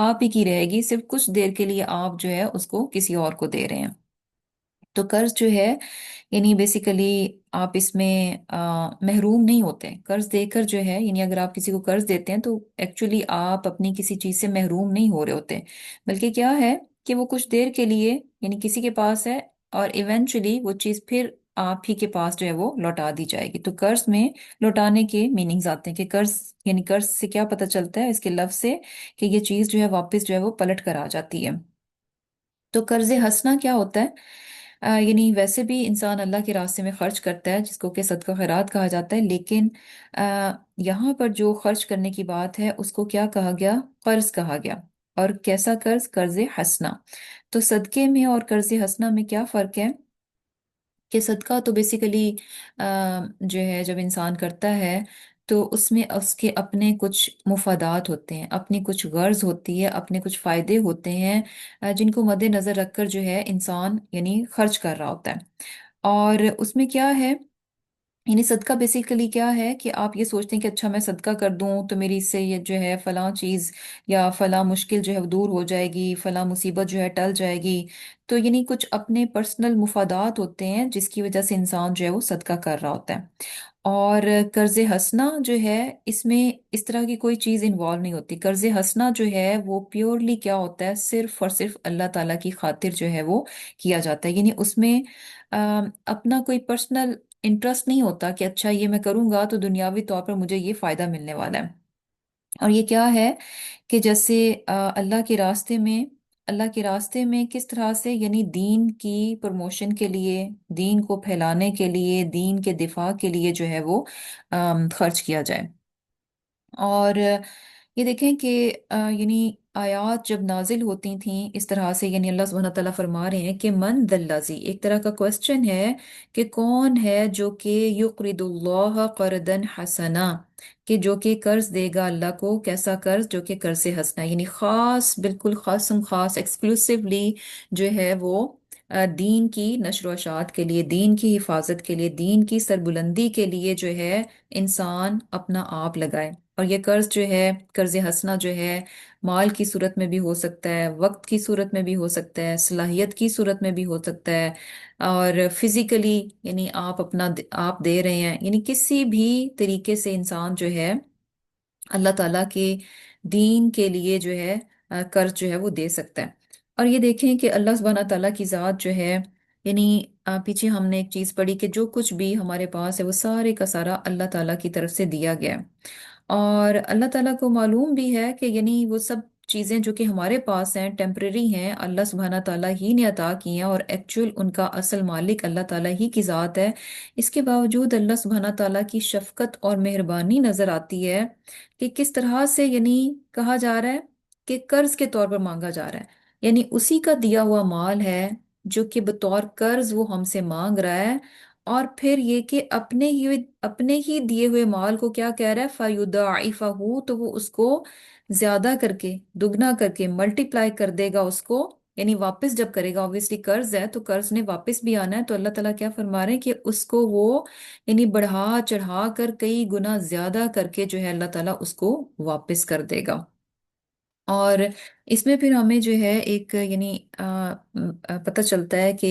آپ ہی کی رہے گی، صرف کچھ دیر کے لیے آپ جو ہے اس کو کسی اور کو دے رہے ہیں۔ تو قرض جو ہے یعنی بیسیکلی آپ اس میں محروم نہیں ہوتے قرض دے کر جو ہے، یعنی اگر آپ کسی کو قرض دیتے ہیں تو ایکچولی آپ اپنی کسی چیز سے محروم نہیں ہو رہے ہوتے، بلکہ کیا ہے کہ وہ کچھ دیر کے لیے یعنی کسی کے پاس ہے، اور ایونچولی وہ چیز پھر آپ ہی کے پاس جو ہے وہ لوٹا دی جائے گی۔ تو قرض میں لوٹانے کے میننگز آتے ہیں کہ قرض یعنی قرض سے کیا پتہ چلتا ہے اس کے لفظ سے کہ یہ چیز جو ہے واپس جو ہے وہ پلٹ کر آ جاتی ہے۔ تو قرض ہنسنا کیا ہوتا ہے؟ یعنی ویسے بھی انسان اللہ کے راستے میں خرچ کرتا ہے جس کو کہ صدقہ خیرات کہا جاتا ہے، لیکن یہاں پر جو خرچ کرنے کی بات ہے اس کو کیا کہا گیا؟ قرض کہا گیا۔ اور کیسا قرض؟ قرض حسنہ۔ تو صدقے میں اور قرض حسنہ میں کیا فرق ہے؟ کہ صدقہ تو بیسیکلی جو ہے جب انسان کرتا ہے تو اس میں اس کے اپنے کچھ مفادات ہوتے ہیں، اپنی کچھ غرض ہوتی ہے، اپنے کچھ فائدے ہوتے ہیں جن کو مد نظر رکھ کر جو ہے انسان یعنی خرچ کر رہا ہوتا ہے۔ اور اس میں کیا ہے، یعنی صدقہ بیسیکلی کیا ہے کہ آپ یہ سوچتے ہیں کہ اچھا میں صدقہ کر دوں تو میری اس سے یہ جو ہے فلاں چیز یا فلاں مشکل جو ہے وہ دور ہو جائے گی، فلاں مصیبت جو ہے ٹل جائے گی۔ تو یعنی کچھ اپنے پرسنل مفادات ہوتے ہیں جس کی وجہ سے انسان جو ہے وہ صدقہ کر رہا ہوتا ہے۔ اور قرض حسنہ جو ہے اس میں اس طرح کی کوئی چیز انوالو نہیں ہوتی۔ قرض حسنہ جو ہے وہ پیورلی کیا ہوتا ہے، صرف اور صرف اللہ تعالیٰ کی خاطر جو ہے وہ کیا جاتا ہے، یعنی اس میں اپنا کوئی پرسنل انٹرسٹ نہیں ہوتا کہ اچھا یہ میں کروں گا تو دنیاوی طور پر مجھے یہ فائدہ ملنے والا ہے۔ اور یہ کیا ہے کہ جیسے اللہ کے راستے میں، اللہ کے راستے میں کس طرح سے یعنی دین کی پروموشن کے لیے، دین کو پھیلانے کے لیے، دین کے دفاع کے لیے جو ہے وہ خرچ کیا جائے۔ اور یہ دیکھیں کہ یعنی آیات جب نازل ہوتی تھیں اس طرح سے، یعنی اللہ سبحانہ تعالیٰ فرما رہے ہیں کہ من دلازی، ایک طرح کا کوشچن ہے کہ کون ہے جو کہ یقرض اللہ قرضا حسنا، کہ جو کہ قرض دے گا اللہ کو، کیسا قرض؟ جو کہ قرض حسنا، یعنی خاص، بالکل خاصم خاص ایکسکلوسیولی جو ہے وہ دین کی نشر و اشاعت کے لیے، دین کی حفاظت کے لیے، دین کی سربلندی کے لیے جو ہے انسان اپنا آپ لگائے۔ اور یہ قرض جو ہے، قرض حسنہ جو ہے، مال کی صورت میں بھی ہو سکتا ہے، وقت کی صورت میں بھی ہو سکتا ہے، صلاحیت کی صورت میں بھی ہو سکتا ہے، اور فزیکلی یعنی آپ اپنا آپ دے رہے ہیں، یعنی کسی بھی طریقے سے انسان جو ہے اللہ تعالیٰ کے دین کے لیے جو ہے قرض جو ہے وہ دے سکتا ہے۔ اور یہ دیکھیں کہ اللہ سبحانہ تعالیٰ کی ذات جو ہے، یعنی پیچھے ہم نے ایک چیز پڑھی کہ جو کچھ بھی ہمارے پاس ہے وہ سارے کا سارا اللہ تعالیٰ کی طرف سے دیا گیا ہے۔ اور اللہ تعالیٰ کو معلوم بھی ہے کہ یعنی وہ سب چیزیں جو کہ ہمارے پاس ہیں ٹیمپریری ہیں، اللہ سبحانہ تعالیٰ ہی نے عطا کی ہیں، اور ایکچوئل ان کا اصل مالک اللہ تعالیٰ ہی کی ذات ہے۔ اس کے باوجود اللہ سبحانہ تعالیٰ کی شفقت اور مہربانی نظر آتی ہے کہ کس طرح سے یعنی کہا جا رہا ہے کہ قرض کے طور پر مانگا جا رہا ہے، یعنی اسی کا دیا ہوا مال ہے جو کہ بطور قرض وہ ہم سے مانگ رہا ہے، اور پھر یہ کہ اپنے ہی دیے ہوئے مال کو کیا کہہ رہا ہے، فَيُضَاعِفَهُ، تو وہ اس کو زیادہ کر کے، دگنا کر کے ملٹی پلائی کر دے گا اس کو، یعنی واپس جب کرے گا، obviously قرض ہے تو قرض نے واپس بھی آنا ہے، تو اللہ تعالیٰ کیا فرما رہے ہیں کہ اس کو وہ یعنی بڑھا چڑھا کر کئی گنا زیادہ کر کے جو ہے اللہ تعالیٰ اس کو واپس کر دے گا۔ اور اس میں پھر ہمیں جو ہے ایک یعنی پتہ چلتا ہے کہ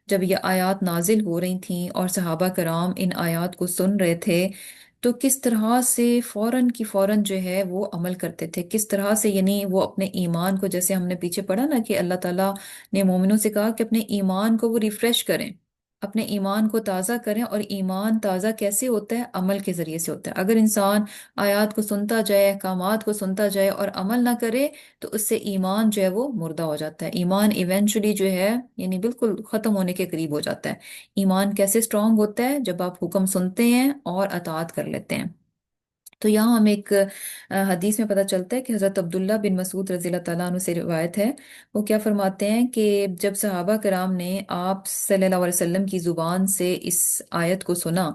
جب یہ آیات نازل ہو رہی تھیں اور صحابہ کرام ان آیات کو سن رہے تھے تو کس طرح سے فوراً کی فوراً جو ہے وہ عمل کرتے تھے، کس طرح سے یعنی وہ اپنے ایمان کو، جیسے ہم نے پیچھے پڑھا نا کہ اللہ تعالیٰ نے مومنوں سے کہا کہ اپنے ایمان کو وہ ریفریش کریں، اپنے ایمان کو تازہ کریں، اور ایمان تازہ کیسے ہوتا ہے؟ عمل کے ذریعے سے ہوتا ہے۔ اگر انسان آیات کو سنتا جائے، احکامات کو سنتا جائے اور عمل نہ کرے تو اس سے ایمان جو ہے وہ مردہ ہو جاتا ہے، ایمان ایونچولی جو ہے یعنی بالکل ختم ہونے کے قریب ہو جاتا ہے۔ ایمان کیسے سٹرونگ ہوتا ہے؟ جب آپ حکم سنتے ہیں اور اطاعت کر لیتے ہیں۔ تو یہاں ہم ایک حدیث میں پتہ چلتا ہے کہ حضرت عبداللہ بن مسعود رضی اللہ تعالیٰ عنہ سے روایت ہے، وہ کیا فرماتے ہیں کہ جب صحابہ کرام نے آپ صلی اللہ علیہ وسلم کی زبان سے اس آیت کو سنا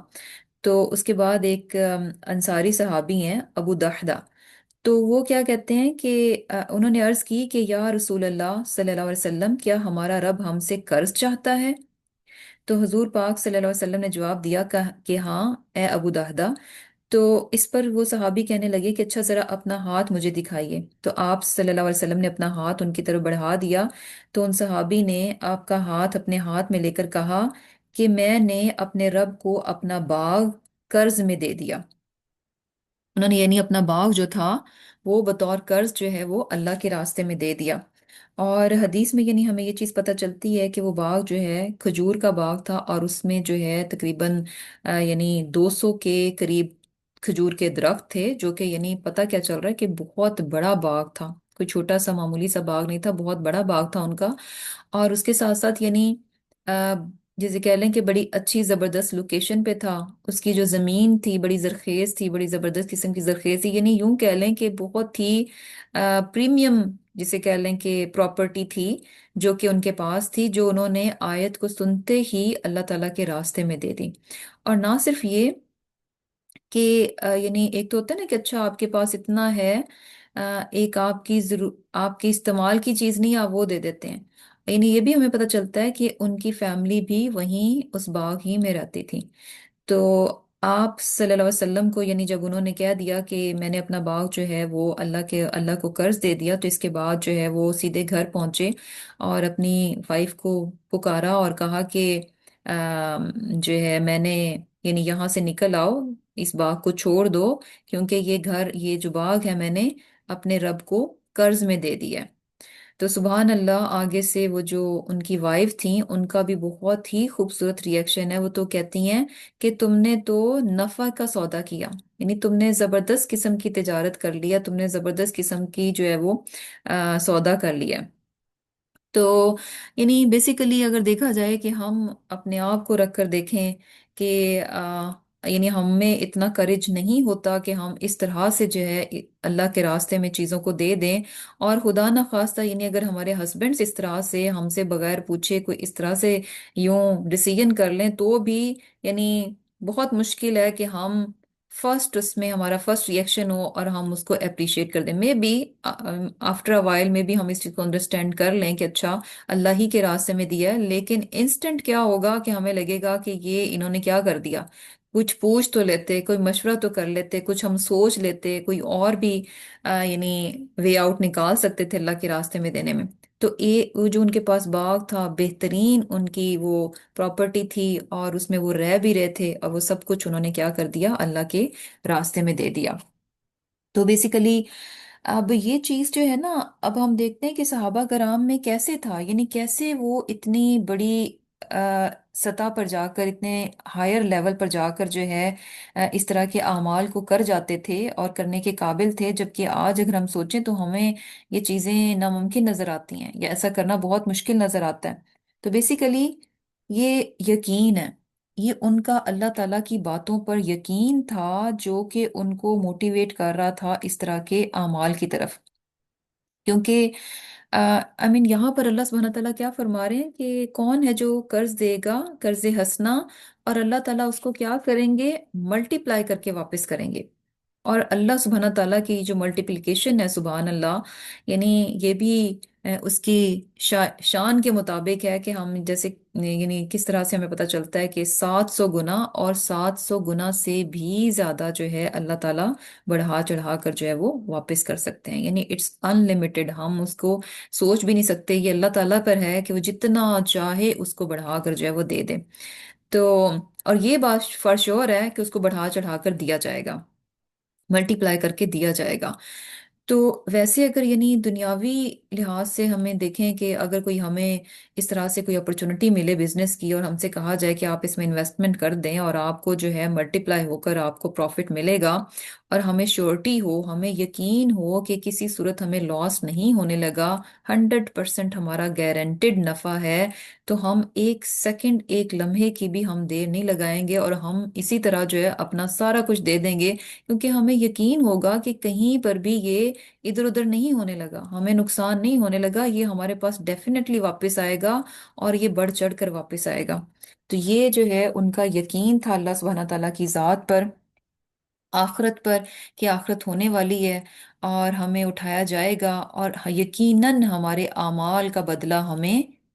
تو اس کے بعد ایک انصاری صحابی ہیں ابو دحدہ، تو وہ کیا کہتے ہیں کہ انہوں نے عرض کی کہ یا رسول اللہ صلی اللہ علیہ وسلم، کیا ہمارا رب ہم سے قرض چاہتا ہے؟ تو حضور پاک صلی اللہ علیہ وسلم نے جواب دیا کہ ہاں اے ابو دحدہ، تو اس پر وہ صحابی کہنے لگے کہ اچھا ذرا اپنا ہاتھ مجھے دکھائیے، تو آپ صلی اللہ علیہ وسلم نے اپنا ہاتھ ان کی طرف بڑھا دیا، تو ان صحابی نے آپ کا ہاتھ اپنے ہاتھ میں لے کر کہا کہ میں نے اپنے رب کو اپنا باغ قرض میں دے دیا۔ انہوں نے یعنی اپنا باغ جو تھا وہ بطور قرض جو ہے وہ اللہ کے راستے میں دے دیا۔ اور حدیث میں یعنی ہمیں یہ چیز پتہ چلتی ہے کہ وہ باغ جو ہے کھجور کا باغ تھا، اور اس میں جو ہے تقریباً یعنی 200 کے قریب کھجور کے درخت تھے، جو کہ یعنی پتہ کیا چل رہا ہے کہ بہت بڑا باغ تھا، کوئی چھوٹا سا معمولی سا باغ نہیں تھا، بہت بڑا باغ تھا ان کا۔ اور اس کے ساتھ ساتھ یعنی آ، جسے کہہ لیں کہ بڑی اچھی زبردست لوکیشن پہ تھا، اس کی جو زمین تھی بڑی زرخیز تھی، بڑی زبردست قسم کی زرخیز تھی، یعنی یوں کہہ لیں کہ بہت ہی پریمیم، جسے کہہ لیں کہ پراپرٹی تھی جو کہ ان کے پاس تھی، جو انہوں نے آیت کو سنتے ہی اللہ تعالیٰ کے راستے میں دے دی۔ اور نہ صرف یہ کہ یعنی ایک تو ہوتا ہے نا کہ اچھا آپ کے پاس اتنا ہے، ایک آپ کی آپ کی استعمال کی چیز نہیں آپ وہ دے دیتے ہیں، یعنی یہ بھی ہمیں پتہ چلتا ہے کہ ان کی فیملی بھی وہیں اس باغ ہی میں رہتی تھی۔ تو آپ صلی اللہ علیہ وسلم کو یعنی جب انہوں نے کہہ دیا کہ میں نے اپنا باغ جو ہے وہ اللہ کو قرض دے دیا، تو اس کے بعد جو ہے وہ سیدھے گھر پہنچے اور اپنی وائف کو پکارا اور کہا کہ جو ہے میں نے یعنی یہاں سے نکل آؤ، اس باغ کو چھوڑ دو، کیونکہ یہ جو باغ ہے میں نے اپنے رب کو قرض میں دے دیا ہے۔ تو سبحان اللہ، آگے سے وہ جو ان کی وائف تھیں ان کا بھی بہت ہی خوبصورت ریئیکشن ہے، وہ تو کہتی ہیں کہ تم نے تو نفع کا سودا کیا، یعنی تم نے زبردست قسم کی تجارت کر لیا، تم نے زبردست قسم کی جو ہے وہ سودا کر لیا۔ تو یعنی بیسیکلی اگر دیکھا جائے کہ ہم اپنے آپ کو رکھ کر دیکھیں کہ یعنی ہم میں اتنا کرج نہیں ہوتا کہ ہم اس طرح سے جو ہے اللہ کے راستے میں چیزوں کو دے دیں، اور خدا نہ خواستہ یعنی اگر ہمارے ہسبینڈس اس طرح سے ہم سے بغیر پوچھے کوئی اس طرح سے یوں ڈیسیژن کر لیں تو بھی یعنی بہت مشکل ہے کہ ہم فرسٹ اس میں ہمارا فرسٹ ریئیکشن ہو اور ہم اس کو اپریشیٹ کر دیں۔ Maybe after a while میں بھی ہم اس چیز کو انڈرسٹینڈ کر لیں کہ اچھا اللہ ہی کے راستے میں دیا ہے، لیکن انسٹنٹ کیا ہوگا کہ ہمیں لگے گا کہ یہ انہوں نے کیا کر دیا، کچھ پوچھ تو لیتے، کوئی مشورہ تو کر لیتے، کچھ ہم سوچ لیتے، کوئی اور بھی یعنی وے آؤٹ نکال سکتے تھے اللہ کے راستے میں دینے میں۔ تو یہ وہ جو ان کے پاس باغ تھا، بہترین ان کی وہ پراپرٹی تھی، اور اس میں وہ رہ بھی رہے تھے، اور وہ سب کچھ انہوں نے کیا کر دیا، اللہ کے راستے میں دے دیا۔ تو بیسیکلی اب یہ چیز جو ہے نا، اب ہم دیکھتے ہیں کہ صحابہ کرام میں کیسے تھا، یعنی کیسے وہ اتنی بڑی سطح پر جا کر، اتنے ہائر لیول پر جا کر جو ہے اس طرح کے اعمال کو کر جاتے تھے اور کرنے کے قابل تھے، جبکہ آج اگر ہم سوچیں تو ہمیں یہ چیزیں ناممکن نظر آتی ہیں، یا ایسا کرنا بہت مشکل نظر آتا ہے۔ تو بیسیکلی یہ یقین ہے، یہ ان کا اللہ تعالیٰ کی باتوں پر یقین تھا جو کہ ان کو موٹیویٹ کر رہا تھا اس طرح کے اعمال کی طرف۔ کیونکہ یہاں پر اللہ سبحانہ تعالیٰ کیا فرما رہے ہیں کہ کون ہے جو قرض دے گا، قرض ہسنا، اور اللہ تعالیٰ اس کو کیا کریں گے، ملٹی پلائی کر کے واپس کریں گے۔ اور اللہ سبحانہ تعالیٰ کی جو ملٹیپلیکیشن ہے سبحان اللہ، یعنی یہ بھی اس کی شان کے مطابق ہے کہ ہم جیسے یعنی کس طرح سے ہمیں پتہ چلتا ہے کہ 700 گنا اور 700 گنا سے بھی زیادہ جو ہے اللہ تعالیٰ بڑھا چڑھا کر جو ہے وہ واپس کر سکتے ہیں، یعنی اٹس ان لمیٹڈ، ہم اس کو سوچ بھی نہیں سکتے، یہ اللہ تعالیٰ پر ہے کہ وہ جتنا چاہے اس کو بڑھا کر جو ہے وہ دے دے۔ تو اور یہ بات فار شور ہے کہ اس کو بڑھا چڑھا کر دیا جائے گا، ملٹی پلائی کر کے دیا جائے گا۔ تو ویسے اگر یعنی دنیاوی لحاظ سے ہمیں دیکھیں کہ اگر کوئی ہمیں اس طرح سے کوئی اپرچونٹی ملے بزنس کی، اور ہم سے کہا جائے کہ آپ اس میں انویسٹمنٹ کر دیں اور آپ کو جو ہے ملٹی پلائی ہو کر آپ کو پروفٹ ملے گا، اور ہمیں شیورٹی ہو، ہمیں یقین ہو کہ کسی صورت ہمیں لاس نہیں ہونے لگا، 100% ہمارا گارنٹیڈ نفع ہے، تو ہم ایک سیکنڈ، ایک لمحے کی بھی ہم دیر نہیں لگائیں گے، اور ہم اسی طرح جو ہے اپنا سارا کچھ دے دیں گے، کیونکہ ہمیں یقین ہوگا کہ کہیں پر بھی یہ ادھر ادھر نہیں ہونے لگا، ہمیں نقصان نہیں ہونے لگا، یہ ہمارے پاس ڈیفینیٹلی واپس آئے گا، اور یہ بڑھ چڑھ کر واپس آئے گا۔ تو یہ جو ہے ان کا یقین تھا اللہ سبحانہ تعالیٰ کی ذات پر، آخرت پر، کہ آخرت ہونے والی ہے اور ہمیں اٹھایا جائے گا، اور یقیناً ہمارے اعمال کا بدلہ ہمیں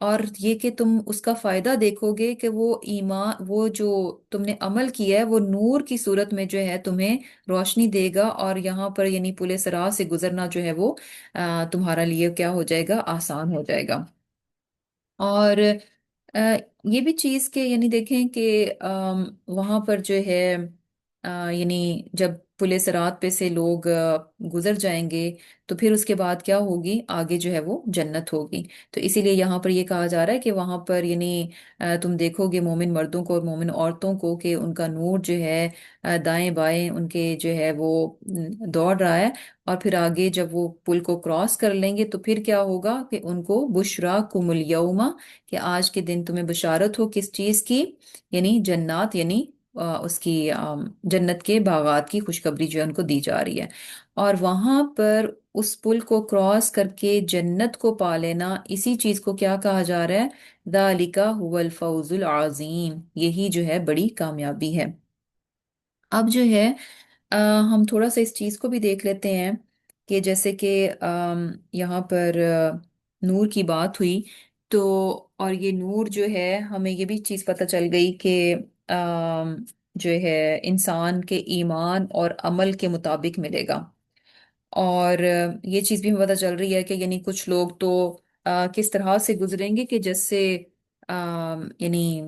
اور یہ کہ تم اس کا فائدہ دیکھو گے کہ وہ ایمان، وہ جو تم نے عمل کیا ہے وہ نور کی صورت میں جو ہے تمہیں روشنی دے گا، اور یہاں پر یعنی پل صراط سے گزرنا جو ہے وہ تمہارا لیے کیا ہو جائے گا، آسان ہو جائے گا۔ اور آ، یہ بھی چیز کہ یعنی دیکھیں کہ وہاں پر جو ہے یعنی جب پل صراط پہ سے لوگ گزر جائیں گے تو پھر اس کے بعد کیا ہوگی، آگے جو ہے وہ جنت ہوگی۔ تو اسی لیے یہاں پر یہ کہا جا رہا ہے کہ وہاں پر یعنی تم دیکھو گے مومن مردوں کو اور مومن عورتوں کو کہ ان کا نور جو ہے دائیں بائیں ان کے جو ہے وہ دوڑ رہا ہے۔ اور پھر آگے جب وہ پل کو کراس کر لیں گے تو پھر کیا ہوگا کہ ان کو بشرا کم الیوم، کہ آج کے دن تمہیں بشارت ہو کس چیز کی، یعنی جنات، یعنی اس کی جنت کے باغات کی خوشخبری جو ہے ان کو دی جا رہی ہے۔ اور وہاں پر اس پل کو کراس کر کے جنت کو پا لینا، اسی چیز کو کیا کہا جا رہا ہے، ذالک هو الفوز العظیم، یہی جو ہے بڑی کامیابی ہے۔ اب جو ہے ہم تھوڑا سا اس چیز کو بھی دیکھ لیتے ہیں کہ جیسے کہ یہاں پر نور کی بات ہوئی تو، اور یہ نور جو ہے ہمیں یہ بھی چیز پتہ چل گئی کہ جو ہے انسان کے ایمان اور عمل کے مطابق ملے گا۔ اور یہ چیز بھی ہمیں پتہ چل رہی ہے کہ یعنی کچھ لوگ تو کس طرح سے گزریں گے کہ جیسے یعنی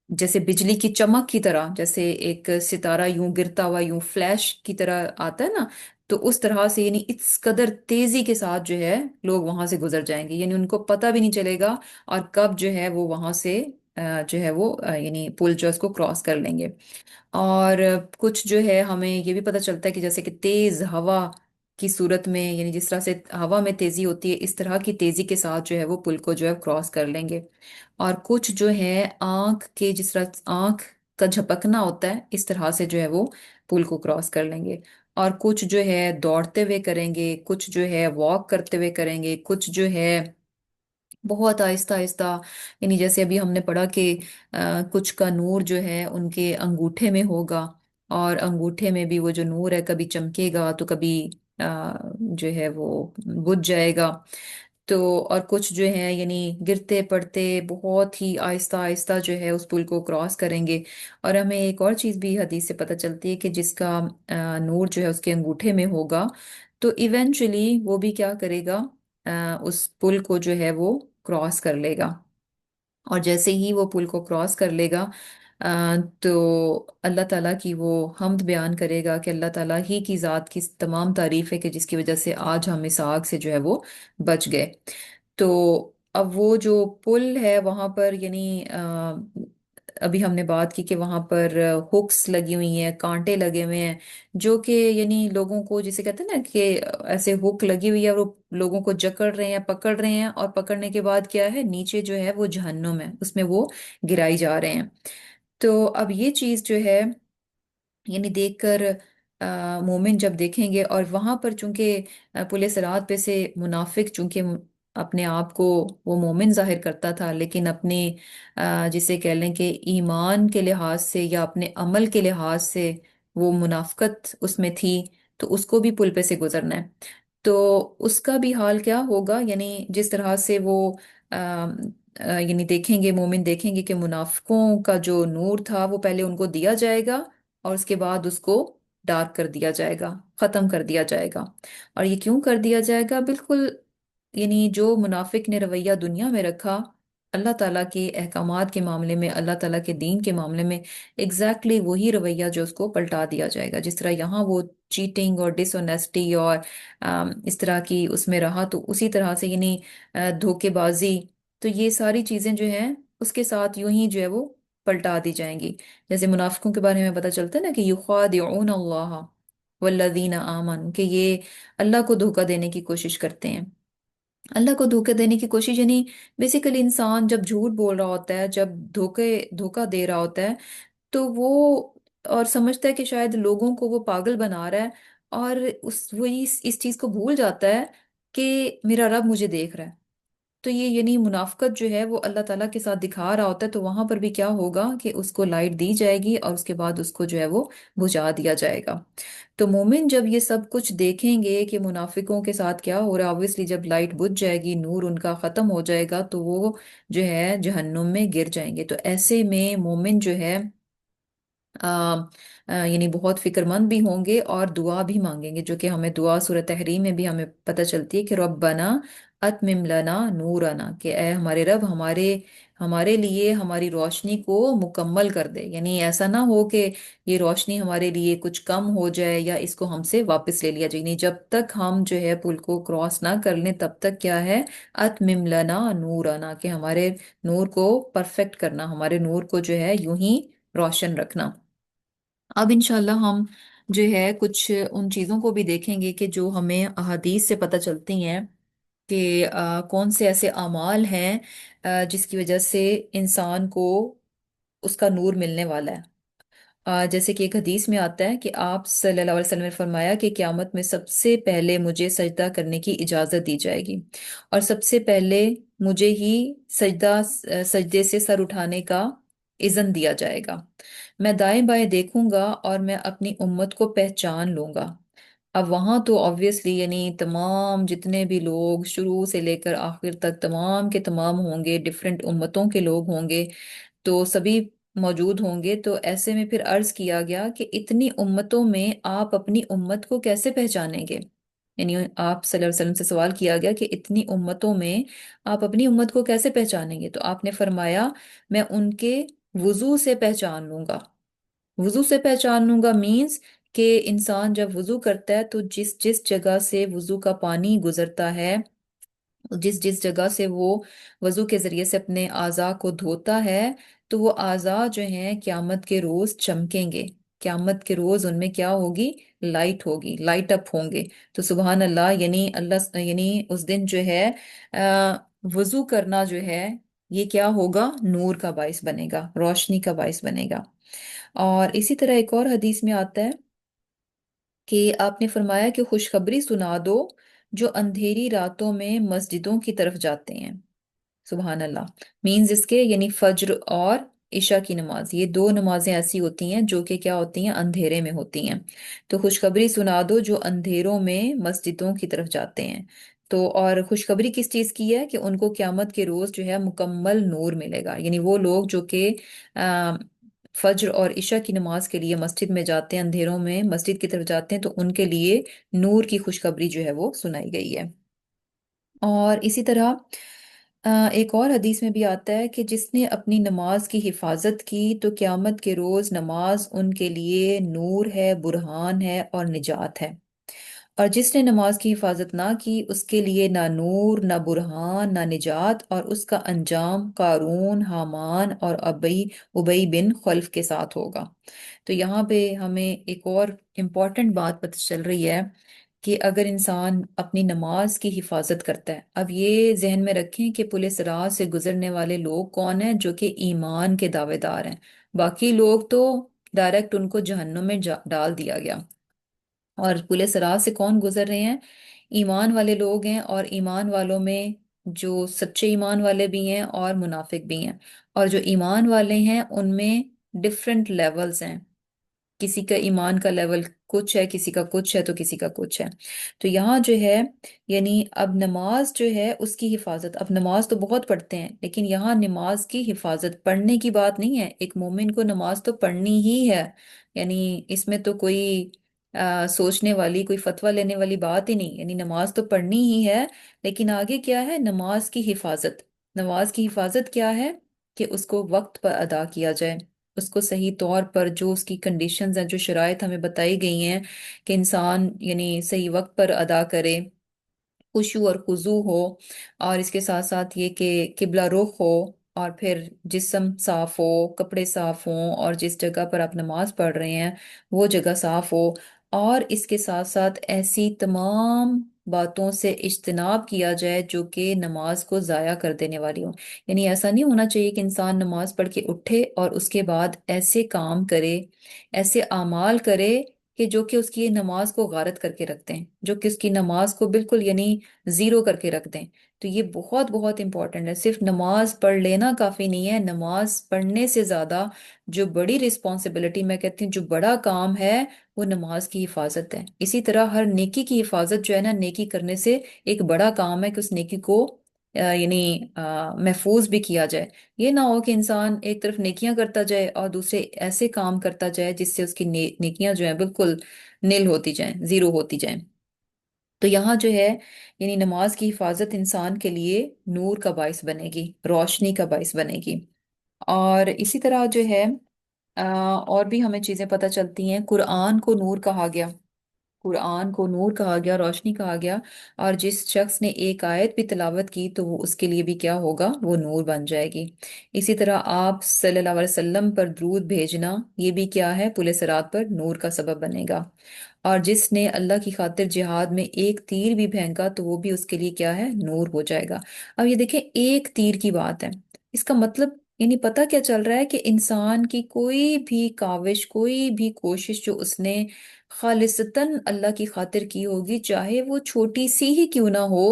جیسے بجلی کی چمک کی طرح، جیسے ایک ستارہ یوں گرتا ہوا یوں فلیش کی طرح آتا ہے نا، تو اس طرح سے یعنی اس قدر تیزی کے ساتھ جو ہے لوگ وہاں سے گزر جائیں گے، یعنی ان کو پتہ بھی نہیں چلے گا اور کب جو ہے وہ وہاں سے جو ہے وہ یعنی پل جو ہے اس کو کراس کر لیں گے۔ اور کچھ جو ہے ہمیں یہ بھی پتہ چلتا ہے کہ جیسے کہ تیز ہوا کی صورت میں، یعنی جس طرح سے ہوا میں تیزی ہوتی ہے اس طرح کی تیزی کے ساتھ جو ہے وہ پل کو جو ہے کراس کر لیں گے۔ اور کچھ جو ہے آنکھ کے جس طرح آنکھ کا جھپکنا ہوتا ہے اس طرح سے جو ہے وہ پل کو کراس کر لیں گے۔ اور کچھ جو ہے دوڑتے ہوئے کریں گے، کچھ جو ہے واک کرتے ہوئے کریں گے، کچھ جو ہے بہت آہستہ آہستہ، یعنی جیسے ابھی ہم نے پڑھا کہ کچھ کا نور جو ہے ان کے انگوٹھے میں ہوگا، اور انگوٹھے میں بھی وہ جو نور ہے کبھی چمکے گا تو کبھی جو ہے وہ بجھ جائے گا۔ تو اور کچھ جو ہے یعنی گرتے پڑتے بہت ہی آہستہ آہستہ جو ہے اس پل کو کراس کریں گے۔ اور ہمیں ایک اور چیز بھی حدیث سے پتہ چلتی ہے کہ جس کا نور جو ہے اس کے انگوٹھے میں ہوگا تو ایونچولی وہ بھی کیا کرے گا، اس پل کو جو ہے وہ کراس کر لے گا۔ اور جیسے ہی وہ پل کو کراس کر لے گا تو اللہ تعالیٰ کی وہ حمد بیان کرے گا کہ اللہ تعالیٰ ہی کی ذات کی تمام تعریف ہے کہ جس کی وجہ سے آج ہم اس آگ سے جو ہے وہ بچ گئے۔ تو اب وہ جو پل ہے وہاں پر یعنی ابھی ہم نے بات کی کہ وہاں پر ہکس لگی ہوئی ہیں، کانٹے لگے ہوئے ہیں، جو کہ یعنی لوگوں کو جسے کہتے ہیں نا کہ ایسے ہک لگی ہوئی ہے اور وہ لوگوں کو جکڑ رہے ہیں، پکڑ رہے ہیں، اور پکڑنے کے بعد کیا ہے نیچے جو ہے وہ جہنم ہے، اس میں وہ گرائی جا رہے ہیں۔ تو اب یہ چیز جو ہے یعنی دیکھ کر مومن جب دیکھیں گے، اور وہاں پر چونکہ پل صراط پہ سے منافق چونکہ اپنے آپ کو وہ مومن ظاہر کرتا تھا، لیکن اپنے جسے کہہ لیں کہ ایمان کے لحاظ سے یا اپنے عمل کے لحاظ سے وہ منافقت اس میں تھی، تو اس کو بھی پل پہ سے گزرنا ہے۔ تو اس کا بھی حال کیا ہوگا، یعنی جس طرح سے وہ یعنی دیکھیں گے، مومن دیکھیں گے کہ منافقوں کا جو نور تھا وہ پہلے ان کو دیا جائے گا اور اس کے بعد اس کو ڈارک کر دیا جائے گا، ختم کر دیا جائے گا۔ اور یہ کیوں کر دیا جائے گا، بالکل یعنی جو منافق نے رویہ دنیا میں رکھا اللہ تعالیٰ کے احکامات کے معاملے میں، اللہ تعالیٰ کے دین کے معاملے میں، ایگزیکٹلی وہی رویہ جو اس کو پلٹا دیا جائے گا۔ جس طرح یہاں وہ چیٹنگ اور ڈس آنیسٹی اور اس طرح کی اس میں رہا، تو اسی طرح سے یعنی دھوکے بازی، تو یہ ساری چیزیں جو ہیں اس کے ساتھ یوں ہی جو ہے وہ پلٹا دی جائیں گی۔ جیسے منافقوں کے بارے میں پتہ چلتا ہے نا کہ یخادعون اللہ والذین آمنوا، کہ یہ اللہ کو دھوکہ دینے کی کوشش کرتے ہیں۔ اللہ کو دھوکہ دینے کی کوشش یعنی بیسیکلی انسان جب جھوٹ بول رہا ہوتا ہے، جب دھوکہ دے رہا ہوتا ہے تو وہ اور سمجھتا ہے کہ شاید لوگوں کو وہ پاگل بنا رہا ہے، اور وہ اس چیز کو بھول جاتا ہے کہ میرا رب مجھے دیکھ رہا ہے۔ تو یہ یعنی منافقت جو ہے وہ اللہ تعالیٰ کے ساتھ دکھا رہا ہوتا ہے، تو وہاں پر بھی کیا ہوگا کہ اس کو لائٹ دی جائے گی اور اس کے بعد اس کو جو ہے وہ بجھا دیا جائے گا۔ تو مومن جب یہ سب کچھ دیکھیں گے کہ منافقوں کے ساتھ کیا ہو رہا ہے، obviously جب لائٹ بجھ جائے گی، نور ان کا ختم ہو جائے گا، تو وہ جو ہے جہنم میں گر جائیں گے۔ تو ایسے میں مومن جو ہے آ, یعنی بہت فکر مند بھی ہوں گے اور دعا بھی مانگیں گے، جو کہ ہمیں دعا سورہ تحریم میں بھی ہمیں پتہ چلتی ہے کہ ربنا اتمم لنا نورنا، کہ اے ہمارے رب ہمارے ہمارے لیے ہماری روشنی کو مکمل کر دے، یعنی ایسا نہ ہو کہ یہ روشنی ہمارے لیے کچھ کم ہو جائے یا اس کو ہم سے واپس لے لیا جائے، نہیں، جب تک ہم جو ہے پل کو کراس نہ کر لیں تب تک کیا ہے، اتمم لنا نورنا، کہ ہمارے نور کو پرفیکٹ کرنا، ہمارے نور کو جو ہے یوں ہی روشن رکھنا۔ اب انشاءاللہ ہم جو ہے کچھ ان چیزوں کو بھی دیکھیں گے کہ جو ہمیں احادیث سے پتہ چلتی ہیں کہ کون سے ایسے اعمال ہیں جس کی وجہ سے انسان کو اس کا نور ملنے والا ہے۔ جیسے کہ ایک حدیث میں آتا ہے کہ آپ صلی اللہ علیہ وسلم نے فرمایا کہ قیامت میں سب سے پہلے مجھے سجدہ کرنے کی اجازت دی جائے گی، اور سب سے پہلے مجھے ہی سجدے سے سر اٹھانے کا اذن دیا جائے گا۔ میں دائیں بائیں دیکھوں گا اور میں اپنی امت کو پہچان لوں گا۔ اب وہاں تو آبویسلی یعنی تمام جتنے بھی لوگ شروع سے لے کر آخر تک تمام کے تمام ہوں گے، ڈفرینٹ امتوں کے لوگ ہوں گے، تو سبھی موجود ہوں گے۔ تو ایسے میں پھر عرض کیا گیا کہ اتنی امتوں میں آپ اپنی امت کو کیسے پہچانیں گے؟ یعنی آپ صلی اللہ علیہ وسلم سے سوال کیا گیا کہ اتنی امتوں میں آپ اپنی امت کو کیسے پہچانیں گے؟ تو آپ نے فرمایا میں ان کے وضو سے پہچان لوں گا۔ وضو سے پہچان لوں گا مینز کہ انسان جب وضو کرتا ہے تو جس جس جگہ سے وضو کا پانی گزرتا ہے، جس جس جگہ سے وہ وضو کے ذریعے سے اپنے اعضاء کو دھوتا ہے، تو وہ اعضاء جو ہیں قیامت کے روز چمکیں گے، قیامت کے روز ان میں کیا ہوگی، لائٹ ہوگی، لائٹ اپ ہوں گے۔ تو سبحان اللہ، یعنی اللہ یعنی اس دن جو ہے وضو کرنا جو ہے یہ کیا ہوگا، نور کا باعث بنے گا، روشنی کا باعث بنے گا۔ اور اسی طرح ایک اور حدیث میں آتا ہے کہ آپ نے فرمایا کہ خوشخبری سنا دو جو اندھیری راتوں میں مسجدوں کی طرف جاتے ہیں۔ سبحان اللہ، مینز اس کے یعنی فجر اور عشاء کی نماز، یہ دو نمازیں ایسی ہوتی ہیں جو کہ کیا ہوتی ہیں، اندھیرے میں ہوتی ہیں۔ تو خوشخبری سنا دو جو اندھیروں میں مسجدوں کی طرف جاتے ہیں۔ تو اور خوشخبری کس چیز کی ہے کہ ان کو قیامت کے روز جو ہے مکمل نور ملے گا، یعنی وہ لوگ جو کہ فجر اور عشاء کی نماز کے لیے مسجد میں جاتے ہیں، اندھیروں میں مسجد کی طرف جاتے ہیں، تو ان کے لیے نور کی خوشخبری جو ہے وہ سنائی گئی ہے۔ اور اسی طرح ایک اور حدیث میں بھی آتا ہے کہ جس نے اپنی نماز کی حفاظت کی تو قیامت کے روز نماز ان کے لیے نور ہے، برہان ہے اور نجات ہے، اور جس نے نماز کی حفاظت نہ کی اس کے لیے نہ نور، نہ برہان، نہ نجات، اور اس کا انجام قارون، حامان اور ابئی بن خلف کے ساتھ ہوگا۔ تو یہاں پہ ہمیں ایک اور امپورٹنٹ بات پتہ چل رہی ہے کہ اگر انسان اپنی نماز کی حفاظت کرتا ہے، اب یہ ذہن میں رکھیں کہ پولیس راہ سے گزرنے والے لوگ کون ہیں، جو کہ ایمان کے دعوے دار ہیں، باقی لوگ تو ڈائریکٹ ان کو جہنم میں ڈال دیا گیا، اور پولیس راہ سے کون گزر رہے ہیں، ایمان والے لوگ ہیں، اور ایمان والوں میں جو سچے ایمان والے بھی ہیں اور منافق بھی ہیں، اور جو ایمان والے ہیں ان میں ڈفرینٹ لیولز ہیں، کسی کا ایمان کا لیول کچھ ہے، کسی کا کچھ ہے، تو کسی کا کچھ ہے۔ تو یہاں جو ہے یعنی اب نماز جو ہے اس کی حفاظت، اب نماز تو بہت پڑھتے ہیں لیکن یہاں نماز کی حفاظت پڑھنے کی بات نہیں ہے، ایک مومن کو نماز تو پڑھنی ہی ہے، یعنی اس میں تو کوئی سوچنے والی، کوئی فتویٰ لینے والی بات ہی نہیں، یعنی نماز تو پڑھنی ہی ہے، لیکن آگے کیا ہے، نماز کی حفاظت۔ نماز کی حفاظت کیا ہے کہ اس کو وقت پر ادا کیا جائے، اس کو صحیح طور پر جو اس کی کنڈیشنز ہیں، جو شرائط ہمیں بتائی گئی ہیں کہ انسان یعنی صحیح وقت پر ادا کرے، خشوع اور خضوع ہو، اور اس کے ساتھ ساتھ یہ کہ قبلہ رخ ہو، اور پھر جسم صاف ہو، کپڑے صاف ہوں، اور جس جگہ پر آپ نماز پڑھ رہے ہیں وہ جگہ صاف ہو، اور اس کے ساتھ ساتھ ایسی تمام باتوں سے اجتناب کیا جائے جو کہ نماز کو ضائع کر دینے والی ہوں۔ یعنی ایسا نہیں ہونا چاہیے کہ انسان نماز پڑھ کے اٹھے اور اس کے بعد ایسے کام کرے، ایسے اعمال کرے کہ جو کہ اس کی نماز کو غارت کر کے رکھتے ہیں، جو کہ اس کی نماز کو بالکل یعنی زیرو کر کے رکھ دیں۔ تو یہ بہت بہت امپورٹنٹ ہے، صرف نماز پڑھ لینا کافی نہیں ہے، نماز پڑھنے سے زیادہ جو بڑی رسپانسبلٹی میں کہتی ہوں، جو بڑا کام ہے وہ نماز کی حفاظت ہے۔ اسی طرح ہر نیکی کی حفاظت جو ہے نا، نیکی کرنے سے ایک بڑا کام ہے کہ اس نیکی کو یعنی محفوظ بھی کیا جائے۔ یہ نہ ہو کہ انسان ایک طرف نیکیاں کرتا جائے اور دوسرے ایسے کام کرتا جائے جس سے اس کی نیکیاں جو ہیں بالکل نل ہوتی جائیں، زیرو ہوتی جائیں۔ تو یہاں جو ہے یعنی نماز کی حفاظت انسان کے لیے نور کا باعث بنے گی، روشنی کا باعث بنے گی۔ اور اسی طرح جو ہے اور بھی ہمیں چیزیں پتہ چلتی ہیں، قرآن کو نور کہا گیا، قرآن کو نور کہا گیا، روشنی کہا گیا، اور جس شخص نے ایک آیت بھی تلاوت کی تو وہ اس کے لیے بھی کیا ہوگا، وہ نور بن جائے گی۔ اسی طرح آپ صلی اللہ علیہ وسلم پر درود بھیجنا، یہ بھی کیا ہے، پل صراط پر نور کا سبب بنے گا۔ اور جس نے اللہ کی خاطر جہاد میں ایک تیر بھی پھینکا تو وہ بھی اس کے لیے کیا ہے، نور ہو جائے گا۔ اب یہ دیکھیں، ایک تیر کی بات ہے، اس کا مطلب یعنی پتہ کیا چل رہا ہے کہ انسان کی کوئی بھی کاوش، کوئی بھی کوشش جو اس نے خالصتاً اللہ کی خاطر کی ہوگی، چاہے وہ چھوٹی سی ہی کیوں نہ ہو،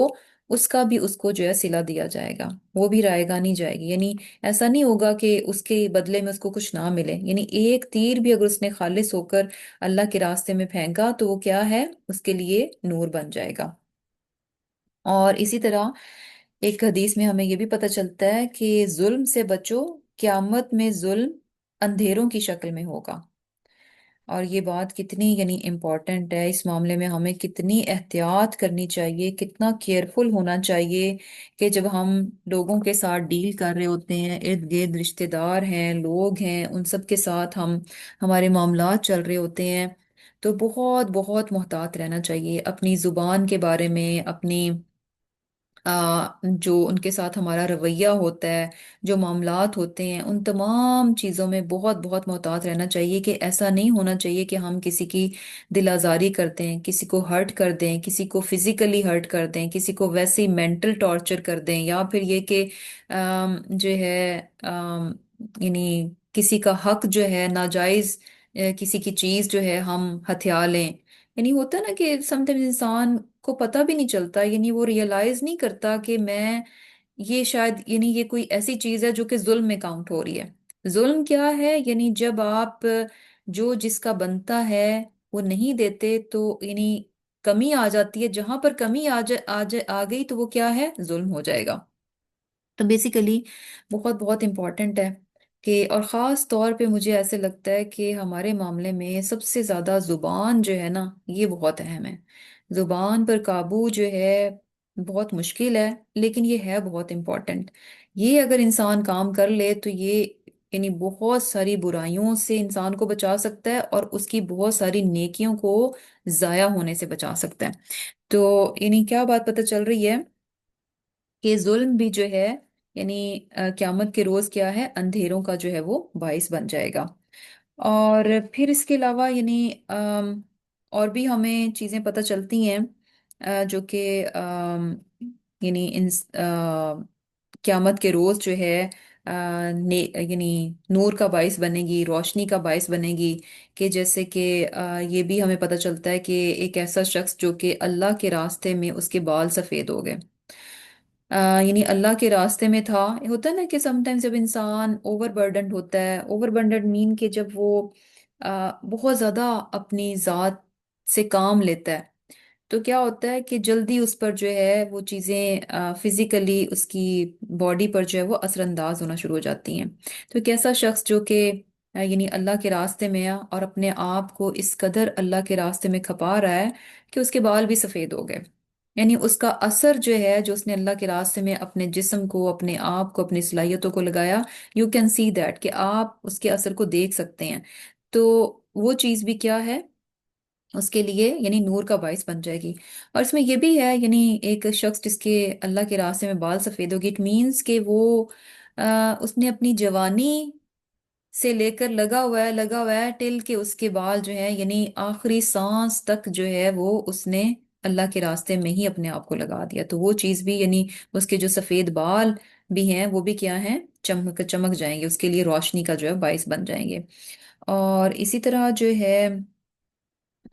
اس کا بھی اس کو جو ہے صلہ دیا جائے گا، وہ بھی رائے گا نہیں جائے گی۔ یعنی ایسا نہیں ہوگا کہ اس کے بدلے میں اس کو کچھ نہ ملے، یعنی ایک تیر بھی اگر اس نے خالص ہو کر اللہ کے راستے میں پھینکا تو وہ کیا ہے، اس کے لیے نور بن جائے گا۔ اور اسی طرح ایک حدیث میں ہمیں یہ بھی پتہ چلتا ہے کہ ظلم سے بچو، قیامت میں ظلم اندھیروں کی شکل میں ہوگا۔ اور یہ بات کتنی یعنی امپورٹنٹ ہے، اس معاملے میں ہمیں کتنی احتیاط کرنی چاہیے، کتنا کیئرفل ہونا چاہیے کہ جب ہم لوگوں کے ساتھ ڈیل کر رہے ہوتے ہیں، ارد گرد رشتہ دار ہیں، لوگ ہیں، ان سب کے ساتھ ہمارے معاملات چل رہے ہوتے ہیں، تو بہت بہت محتاط رہنا چاہیے اپنی زبان کے بارے میں، اپنی جو ان کے ساتھ ہمارا رویہ ہوتا ہے، جو معاملات ہوتے ہیں، ان تمام چیزوں میں بہت بہت محتاط رہنا چاہیے کہ ایسا نہیں ہونا چاہیے کہ ہم کسی کی دل آزاری کرتے ہیں، کسی کو ہرٹ کر دیں، کسی کو فزیکلی ہرٹ کر دیں، کسی کو ویسے ہی مینٹل ٹارچر کر دیں، یا پھر یہ کہ جو ہے یعنی کسی کا حق جو ہے ناجائز، کسی کی چیز جو ہے ہم ہتھیا لیں۔ یعنی ہوتا ہے نا کہ سم ٹائمز انسان کو پتہ بھی نہیں چلتا، یعنی وہ ریئلائز نہیں کرتا کہ میں یہ شاید یعنی یہ کوئی ایسی چیز ہے جو کہ ظلم میں کاؤنٹ ہو رہی ہے۔ ظلم کیا ہے؟ یعنی جب آپ جو جس کا بنتا ہے وہ نہیں دیتے تو یعنی کمی آ جاتی ہے، جہاں پر کمی آ گئی تو وہ کیا ہے، ظلم ہو جائے گا۔ تو بیسیکلی بہت بہت امپورٹنٹ ہے کہ، اور خاص طور پہ مجھے ایسے لگتا ہے کہ ہمارے معاملے میں سب سے زیادہ زبان جو ہے نا، یہ بہت اہم ہے۔ زبان پر قابو جو ہے بہت مشکل ہے، لیکن یہ ہے بہت امپورٹنٹ۔ یہ اگر انسان کام کر لے تو یہ یعنی بہت ساری برائیوں سے انسان کو بچا سکتا ہے، اور اس کی بہت ساری نیکیوں کو ضائع ہونے سے بچا سکتا ہے۔ تو یعنی کیا بات پتہ چل رہی ہے کہ ظلم بھی جو ہے یعنی قیامت کے روز کیا ہے، اندھیروں کا جو ہے وہ باعث بن جائے گا۔ اور پھر اس کے علاوہ یعنی اور بھی ہمیں چیزیں پتہ چلتی ہیں جو کہ یعنی قیامت کے روز جو ہے یعنی نور کا باعث بنے گی، روشنی کا باعث بنے گی، کہ جیسے کہ یہ بھی ہمیں پتہ چلتا ہے کہ ایک ایسا شخص جو کہ اللہ کے راستے میں اس کے بال سفید ہو گئے، یعنی اللہ کے راستے میں تھا۔ ہوتا ہے نا کہ سم ٹائم جب انسان اوور برڈنڈ ہوتا ہے، اوور برڈنڈ مین کہ جب وہ بہت زیادہ اپنی ذات سے کام لیتا ہے، تو کیا ہوتا ہے کہ جلدی اس پر جو ہے وہ چیزیں فزیکلی اس کی باڈی پر جو ہے وہ اثر انداز ہونا شروع ہو جاتی ہیں۔ تو ایک ایسا شخص جو کہ یعنی اللہ کے راستے میں ہے اور اپنے آپ کو اس قدر اللہ کے راستے میں کھپا رہا ہے کہ اس کے بال بھی سفید ہو گئے، یعنی اس کا اثر جو ہے، جو اس نے اللہ کے راستے میں اپنے جسم کو، اپنے آپ کو، اپنی صلاحیتوں کو لگایا، یو کین سی دیٹ کہ آپ اس کے اثر کو دیکھ سکتے ہیں۔ تو وہ چیز بھی کیا ہے، اس کے لیے یعنی نور کا باعث بن جائے گی۔ اور اس میں یہ بھی ہے یعنی ایک شخص جس کے اللہ کے راستے میں بال سفید ہوگی، اٹ مینس کہ وہ اس نے اپنی جوانی سے لے کر لگا ہوا ہے ٹل کے اس کے بال جو ہے یعنی آخری سانس تک جو ہے وہ اس نے اللہ کے راستے میں ہی اپنے آپ کو لگا دیا، تو وہ چیز بھی یعنی اس کے جو سفید بال بھی ہیں وہ بھی کیا ہیں، چمک چمک جائیں گے، اس کے لیے روشنی کا جو ہے باعث بن جائیں گے۔ اور اسی طرح جو ہے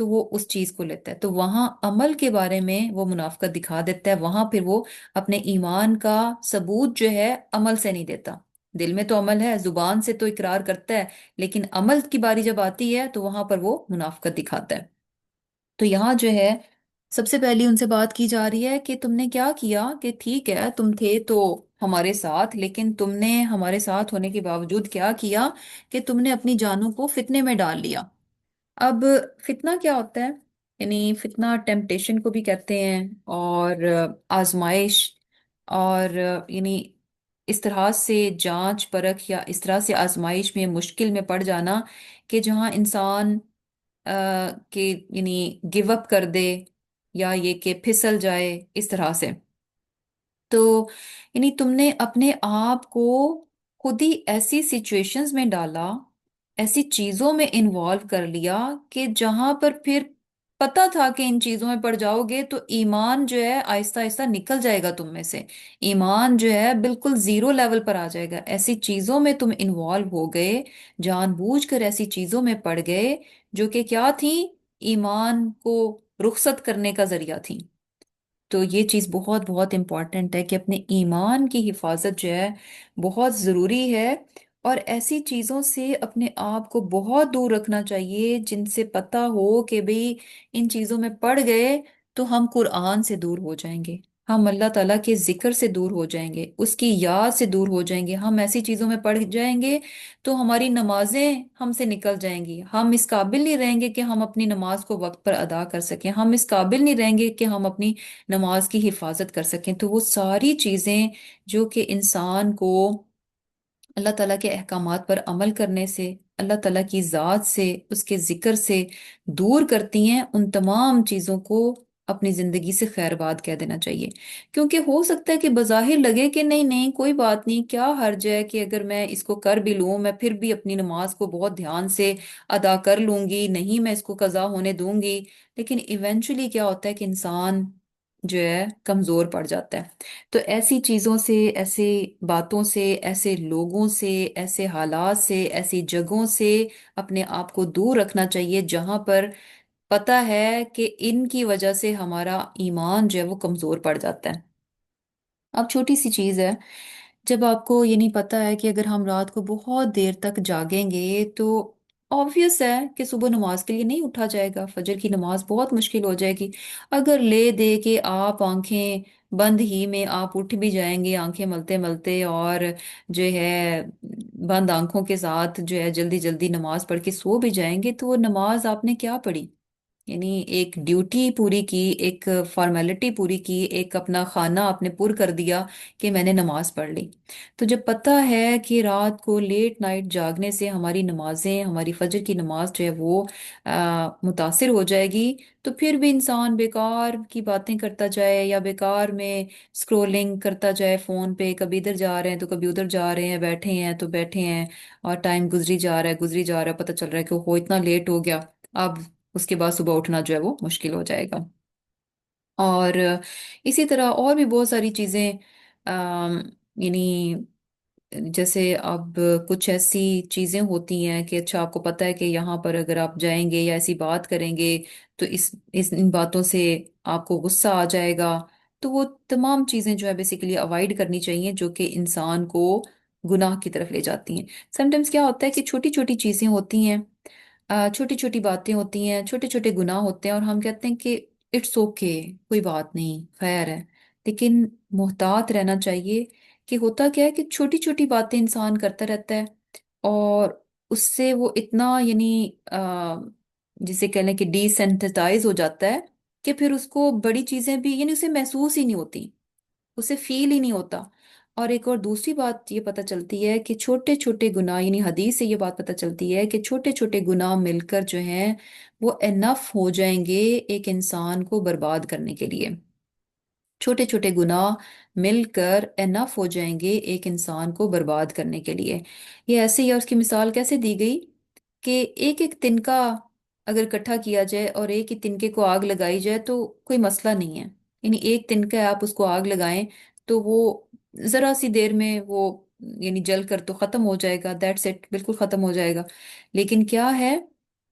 تو وہ اس چیز کو لیتا ہے، تو وہاں عمل کے بارے میں وہ منافقت دکھا دیتا ہے، وہاں پھر وہ اپنے ایمان کا ثبوت جو ہے عمل سے نہیں دیتا۔ دل میں تو عمل ہے، زبان سے تو اقرار کرتا ہے، لیکن عمل کی باری جب آتی ہے تو وہاں پر وہ منافقت دکھاتا ہے۔ تو یہاں جو ہے سب سے پہلی ان سے بات کی جا رہی ہے کہ تم نے کیا کیا، کہ ٹھیک ہے تم تھے تو ہمارے ساتھ، لیکن تم نے ہمارے ساتھ ہونے کے باوجود کیا کیا کہ تم نے اپنی جانوں کو فتنے میں ڈال لیا۔ اب فتنہ کیا ہوتا ہے؟ یعنی فتنہ ٹیمپٹیشن کو بھی کہتے ہیں، اور آزمائش، اور یعنی اس طرح سے جانچ پرکھ یا اس طرح سے آزمائش میں مشکل میں پڑ جانا کہ جہاں انسان کہ یعنی گیو اپ کر دے، یا یہ کہ پھسل جائے اس طرح سے۔ تو یعنی تم نے اپنے آپ کو خود ہی ایسی سچویشنز میں ڈالا، ایسی چیزوں میں انوالو کر لیا کہ جہاں پر پھر پتا تھا کہ ان چیزوں میں پڑ جاؤ گے تو ایمان جو ہے آہستہ آہستہ نکل جائے گا تم میں سے، ایمان جو ہے بالکل زیرو لیول پر آ جائے گا، ایسی چیزوں میں تم انوالو ہو گئے، جان بوجھ کر ایسی چیزوں میں پڑ گئے جو کہ کیا تھیں؟ ایمان کو رخصت کرنے کا ذریعہ تھیں۔ تو یہ چیز بہت بہت امپورٹنٹ ہے کہ اپنے ایمان کی حفاظت جو ہے بہت ضروری ہے، اور ایسی چیزوں سے اپنے آپ کو بہت دور رکھنا چاہیے جن سے پتا ہو کہ بھئی ان چیزوں میں پڑ گئے تو ہم قرآن سے دور ہو جائیں گے، ہم اللہ تعالیٰ کے ذکر سے دور ہو جائیں گے، اس کی یاد سے دور ہو جائیں گے، ہم ایسی چیزوں میں پڑ جائیں گے تو ہماری نمازیں ہم سے نکل جائیں گی، ہم اس قابل نہیں رہیں گے کہ ہم اپنی نماز کو وقت پر ادا کر سکیں، ہم اس قابل نہیں رہیں گے کہ ہم اپنی نماز کی حفاظت کر سکیں۔ تو وہ ساری چیزیں جو کہ انسان کو اللہ تعالیٰ کے احکامات پر عمل کرنے سے، اللہ تعالیٰ کی ذات سے، اس کے ذکر سے دور کرتی ہیں، ان تمام چیزوں کو اپنی زندگی سے خیر باد کہہ دینا چاہیے۔ کیونکہ ہو سکتا ہے کہ بظاہر لگے کہ نہیں نہیں کوئی بات نہیں، کیا حرج ہے کہ اگر میں اس کو کر بھی لوں، میں پھر بھی اپنی نماز کو بہت دھیان سے ادا کر لوں گی، نہیں میں اس کو قضا ہونے دوں گی، لیکن ایونچولی کیا ہوتا ہے کہ انسان جو ہے کمزور پڑ جاتا ہے۔ تو ایسی چیزوں سے، ایسے باتوں سے، ایسے لوگوں سے، ایسے حالات سے، ایسی جگہوں سے اپنے آپ کو دور رکھنا چاہیے جہاں پر پتہ ہے کہ ان کی وجہ سے ہمارا ایمان جو ہے وہ کمزور پڑ جاتا ہے۔ اب چھوٹی سی چیز ہے، جب آپ کو یہ نہیں پتا ہے کہ اگر ہم رات کو بہت دیر تک جاگیں گے تو آبویس ہے کہ صبح نماز کے لیے نہیں اٹھا جائے گا، فجر کی نماز بہت مشکل ہو جائے گی۔ اگر لے دے کہ آپ آنکھیں بند ہی میں آپ اٹھ بھی جائیں گے آنکھیں ملتے ملتے، اور جو ہے بند آنکھوں کے ساتھ جو ہے جلدی جلدی نماز پڑھ کے سو بھی جائیں گے، تو وہ نماز آپ نے کیا پڑھی؟ یعنی ایک ڈیوٹی پوری کی، ایک فارمیلٹی پوری کی، ایک اپنا خانہ آپ نے پر کر دیا کہ میں نے نماز پڑھ لی۔ تو جب پتہ ہے کہ رات کو لیٹ نائٹ جاگنے سے ہماری نمازیں، ہماری فجر کی نماز جو ہے وہ متاثر ہو جائے گی، تو پھر بھی انسان بیکار کی باتیں کرتا جائے یا بیکار میں سکرولنگ کرتا جائے فون پہ، کبھی ادھر جا رہے ہیں تو کبھی ادھر جا رہے ہیں، بیٹھے ہیں تو بیٹھے ہیں، اور ٹائم گزری جا رہا ہے گزری جا رہا ہے، پتہ چل رہا ہے کہ وہ اتنا لیٹ ہو گیا، اب اس کے بعد صبح اٹھنا جو ہے وہ مشکل ہو جائے گا۔ اور اسی طرح اور بھی بہت ساری چیزیں، یعنی جیسے اب کچھ ایسی چیزیں ہوتی ہیں کہ اچھا آپ کو پتہ ہے کہ یہاں پر اگر آپ جائیں گے یا ایسی بات کریں گے تو ان باتوں سے آپ کو غصہ آ جائے گا، تو وہ تمام چیزیں جو ہے بیسیکلی اوائڈ کرنی چاہیے جو کہ انسان کو گناہ کی طرف لے جاتی ہیں۔ سم ٹائمز کیا ہوتا ہے کہ چھوٹی چھوٹی چیزیں ہوتی ہیں، چھوٹی چھوٹی باتیں ہوتی ہیں، چھوٹے چھوٹے گناہ ہوتے ہیں، اور ہم کہتے ہیں کہ اٹس اوکے، کوئی بات نہیں، خیر ہے، لیکن محتاط رہنا چاہیے کہ ہوتا کیا ہے کہ چھوٹی چھوٹی باتیں انسان کرتا رہتا ہے، اور اس سے وہ اتنا یعنی جسے کہہ لیں کہ ڈی سینسٹائز ہو جاتا ہے کہ پھر اس کو بڑی چیزیں بھی یعنی اسے محسوس ہی نہیں ہوتی، اسے فیل ہی نہیں ہوتا۔ اور ایک اور دوسری بات یہ پتہ چلتی ہے کہ چھوٹے چھوٹے گناہ، یعنی حدیث سے یہ بات پتہ چلتی ہے کہ چھوٹے چھوٹے گناہ مل کر جو ہیں وہ انف ہو جائیں گے ایک انسان کو برباد کرنے کے لیے، چھوٹے چھوٹے گناہ مل کر انف ہو جائیں گے ایک انسان کو برباد کرنے کے لیے۔ یہ ایسے ہی، اور اس کی مثال کیسے دی گئی کہ ایک ایک تنکا اگر اکٹھا کیا جائے اور ایک ہی تنکے کو آگ لگائی جائے تو کوئی مسئلہ نہیں ہے، یعنی ایک تنکا ہے آپ اس کو آگ لگائیں تو وہ ذرا سی دیر میں وہ یعنی جل کر تو ختم ہو جائے گا، دیٹس اٹ، بالکل ختم ہو جائے گا۔ لیکن کیا ہے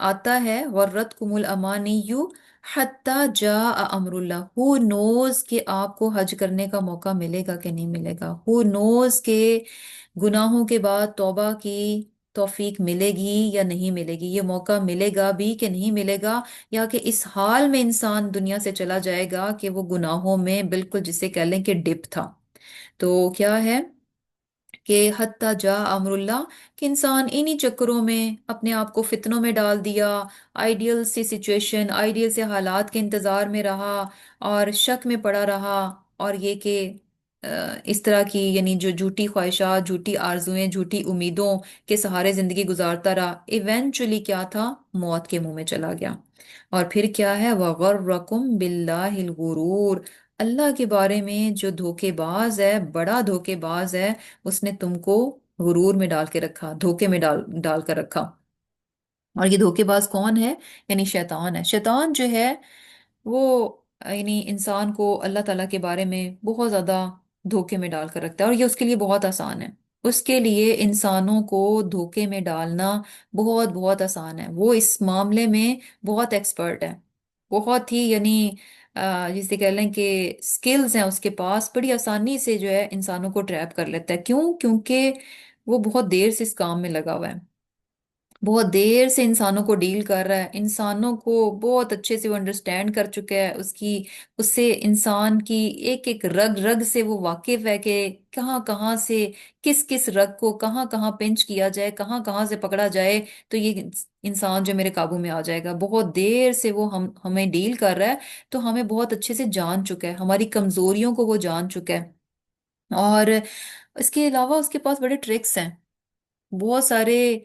آتا ہے غرت کم الامانیو حتی جاء امر اللہ. ہو نوز کہ آپ کو حج کرنے کا موقع ملے گا کہ نہیں ملے گا. ہو نوز کہ گناہوں کے بعد توبہ کی توفیق ملے گی یا نہیں ملے گی، یہ موقع ملے گا بھی کہ نہیں ملے گا، یا کہ اس حال میں انسان دنیا سے چلا جائے گا کہ وہ گناہوں میں بالکل جسے کہہ لیں کہ ڈپ تھا. تو کیا ہے کہ حتیٰ جا امر اللہ، کہ انسان انہی چکروں میں اپنے آپ کو فتنوں میں ڈال دیا، آئیڈیل سی سچویشن، آئیڈیل سے حالات کے انتظار میں رہا اور شک میں پڑا رہا، اور یہ کہ اس طرح کی یعنی جو جھوٹی خواہشات، جھوٹی آرزویں، جھوٹی امیدوں کے سہارے زندگی گزارتا رہا، ایونچولی کیا تھا، موت کے منہ میں چلا گیا. اور پھر کیا ہے، وَغَرَّكُمْ بِاللَّهِ الْغُرُورُ، اللہ کے بارے میں جو دھوکے باز ہے، بڑا دھوکے باز ہے، اس نے تم کو غرور میں ڈال کے رکھا، دھوکے میں ڈال ڈال کر رکھا. اور یہ دھوکے باز کون ہے؟ یعنی شیطان ہے. شیطان جو ہے وہ یعنی انسان کو اللہ تعالیٰ کے بارے میں بہت زیادہ دھوکے میں ڈال کر رکھتا ہے، اور یہ اس کے لیے بہت آسان ہے. اس کے لیے انسانوں کو دھوکے میں ڈالنا بہت بہت آسان ہے. وہ اس معاملے میں بہت ایکسپرٹ ہے، بہت ہی یعنی جسے کہہ لیں کہ سکلز ہیں اس کے پاس، بڑی آسانی سے جو ہے انسانوں کو ٹریپ کر لیتا ہے. کیوں؟ کیونکہ وہ بہت دیر سے اس کام میں لگا ہوا ہے، بہت دیر سے انسانوں کو ڈیل کر رہا ہے، انسانوں کو بہت اچھے سے وہ انڈرسٹینڈ کر چکا ہے، اس سے انسان کی ایک ایک رگ رگ سے وہ واقف ہے کہ کہاں کہاں سے کس کس رگ کو کہاں کہاں پنچ کیا جائے، کہاں کہاں سے پکڑا جائے تو یہ انسان جو میرے قابو میں آ جائے گا. بہت دیر سے وہ ہمیں ڈیل کر رہا ہے، تو ہمیں بہت اچھے سے جان چکا ہے، ہماری کمزوریوں کو وہ جان چکا ہے. اور اس کے علاوہ اس کے پاس بڑے ٹرکس ہیں، بہت سارے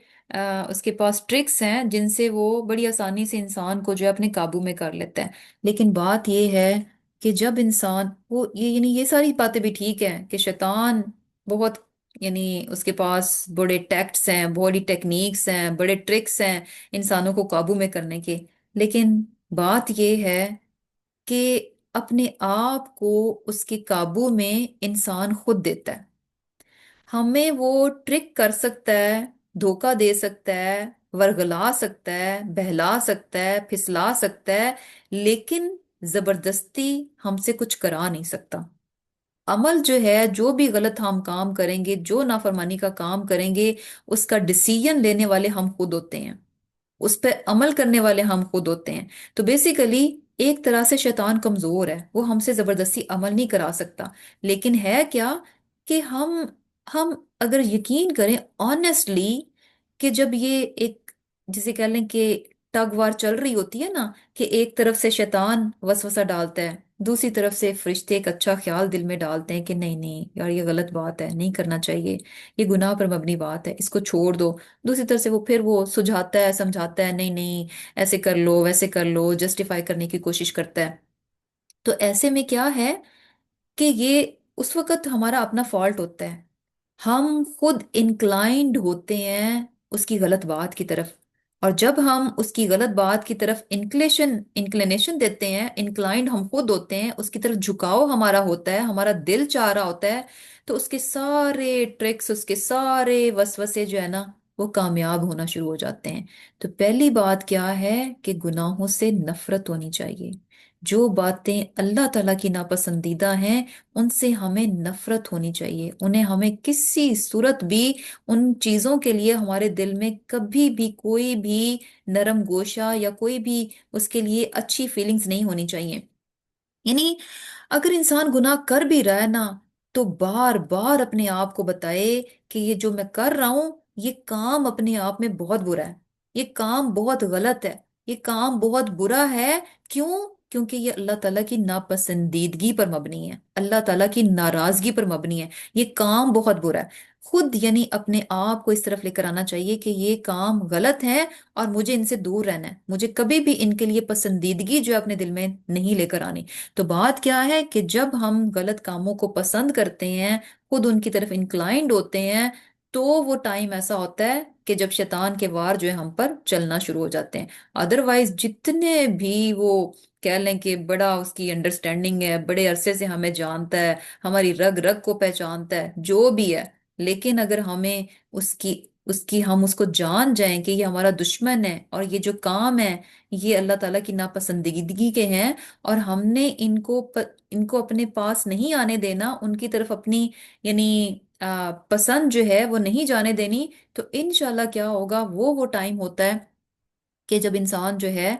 اس کے پاس ٹرکس ہیں جن سے وہ بڑی آسانی سے انسان کو جو ہے اپنے قابو میں کر لیتا ہے. لیکن بات یہ ہے کہ جب انسان وہ یہ یعنی یہ ساری باتیں بھی ٹھیک ہیں کہ شیطان بہت یعنی اس کے پاس بڑے ٹیکٹس ہیں، بڑی ٹیکنیکس ہیں، بڑے ٹرکس ہیں انسانوں کو قابو میں کرنے کے. لیکن بات یہ ہے کہ اپنے آپ کو اس کے قابو میں انسان خود دیتا ہے. ہمیں وہ ٹرک کر سکتا ہے، دھوکہ دے سکتا ہے، ورگلا سکتا ہے، بہلا سکتا ہے، پھسلا سکتا ہے، لیکن زبردستی ہم سے کچھ کرا نہیں سکتا. عمل جو ہے، جو بھی غلط ہم کام کریں گے، جو نافرمانی کا کام کریں گے، اس کا ڈسیزن لینے والے ہم خود ہوتے ہیں، اس پہ عمل کرنے والے ہم خود ہوتے ہیں. تو بیسیکلی ایک طرح سے شیطان کمزور ہے، وہ ہم سے زبردستی عمل نہیں کرا سکتا. لیکن ہے کیا کہ ہم اگر یقین کریں آنےسٹلی کہ جب یہ ایک جسے کہہ لیں کہ ٹگ وار چل رہی ہوتی ہے نا، کہ ایک طرف سے شیطان وسوسہ ڈالتا ہے، دوسری طرف سے فرشتے ایک اچھا خیال دل میں ڈالتے ہیں کہ نہیں نہیں یار یہ غلط بات ہے، نہیں کرنا چاہیے، یہ گناہ پر مبنی بات ہے، اس کو چھوڑ دو. دوسری طرف سے وہ پھر وہ سجھاتا ہے، سمجھاتا ہے، نہیں نہیں ایسے کر لو، ویسے کر لو، جسٹیفائی کرنے کی کوشش کرتا ہے. تو ایسے میں کیا ہے کہ یہ اس وقت ہمارا اپنا فالٹ ہوتا ہے، ہم خود انکلائنڈ ہوتے ہیں اس کی غلط بات کی طرف. اور جب ہم اس کی غلط بات کی طرف انکلینیشن دیتے ہیں، انکلائنڈ ہم خود ہوتے ہیں، اس کی طرف جھکاؤ ہمارا ہوتا ہے، ہمارا دل چاہ رہا ہوتا ہے، تو اس کے سارے ٹرکس، اس کے سارے وسوسے جو ہے نا وہ کامیاب ہونا شروع ہو جاتے ہیں. تو پہلی بات کیا ہے کہ گناہوں سے نفرت ہونی چاہیے. جو باتیں اللہ تعالیٰ کی ناپسندیدہ ہیں ان سے ہمیں نفرت ہونی چاہیے، انہیں ہمیں کسی صورت بھی ان چیزوں کے لیے ہمارے دل میں کبھی بھی کوئی بھی نرم گوشہ یا کوئی بھی اس کے لیے اچھی فیلنگز نہیں ہونی چاہیے. یعنی اگر انسان گناہ کر بھی رہا ہے نا تو بار بار اپنے آپ کو بتائے کہ یہ جو میں کر رہا ہوں یہ کام اپنے آپ میں بہت برا ہے، یہ کام بہت غلط ہے، یہ کام بہت برا ہے. کیوں؟ کیونکہ یہ اللہ تعالیٰ کی ناپسندیدگی پر مبنی ہے، اللہ تعالیٰ کی ناراضگی پر مبنی ہے، یہ کام بہت برا ہے. خود یعنی اپنے آپ کو اس طرف لے کر آنا چاہیے کہ یہ کام غلط ہے اور مجھے ان سے دور رہنا ہے، مجھے کبھی بھی ان کے لیے پسندیدگی جو ہے اپنے دل میں نہیں لے کر آنی. تو بات کیا ہے کہ جب ہم غلط کاموں کو پسند کرتے ہیں، خود ان کی طرف انکلائنڈ ہوتے ہیں، تو وہ ٹائم ایسا ہوتا ہے کہ جب شیطان کے وار جو ہے ہم پر چلنا شروع ہو جاتے ہیں. ادروائز جتنے بھی وہ کہہ لیں کہ بڑا اس کی انڈرسٹینڈنگ ہے، بڑے عرصے سے ہمیں جانتا ہے، ہماری رگ رگ کو پہچانتا ہے، جو بھی ہے، لیکن اگر ہمیں اس کی اس کی ہم اس کو جان جائیں کہ یہ ہمارا دشمن ہے اور یہ جو کام ہے یہ اللہ تعالیٰ کی ناپسندیدگی کے ہیں، اور ہم نے ان کو اپنے پاس نہیں آنے دینا، ان کی طرف اپنی یعنی پسند جو ہے وہ نہیں جانے دینی، تو انشاءاللہ کیا ہوگا، وہ ٹائم ہوتا ہے کہ جب انسان جو ہے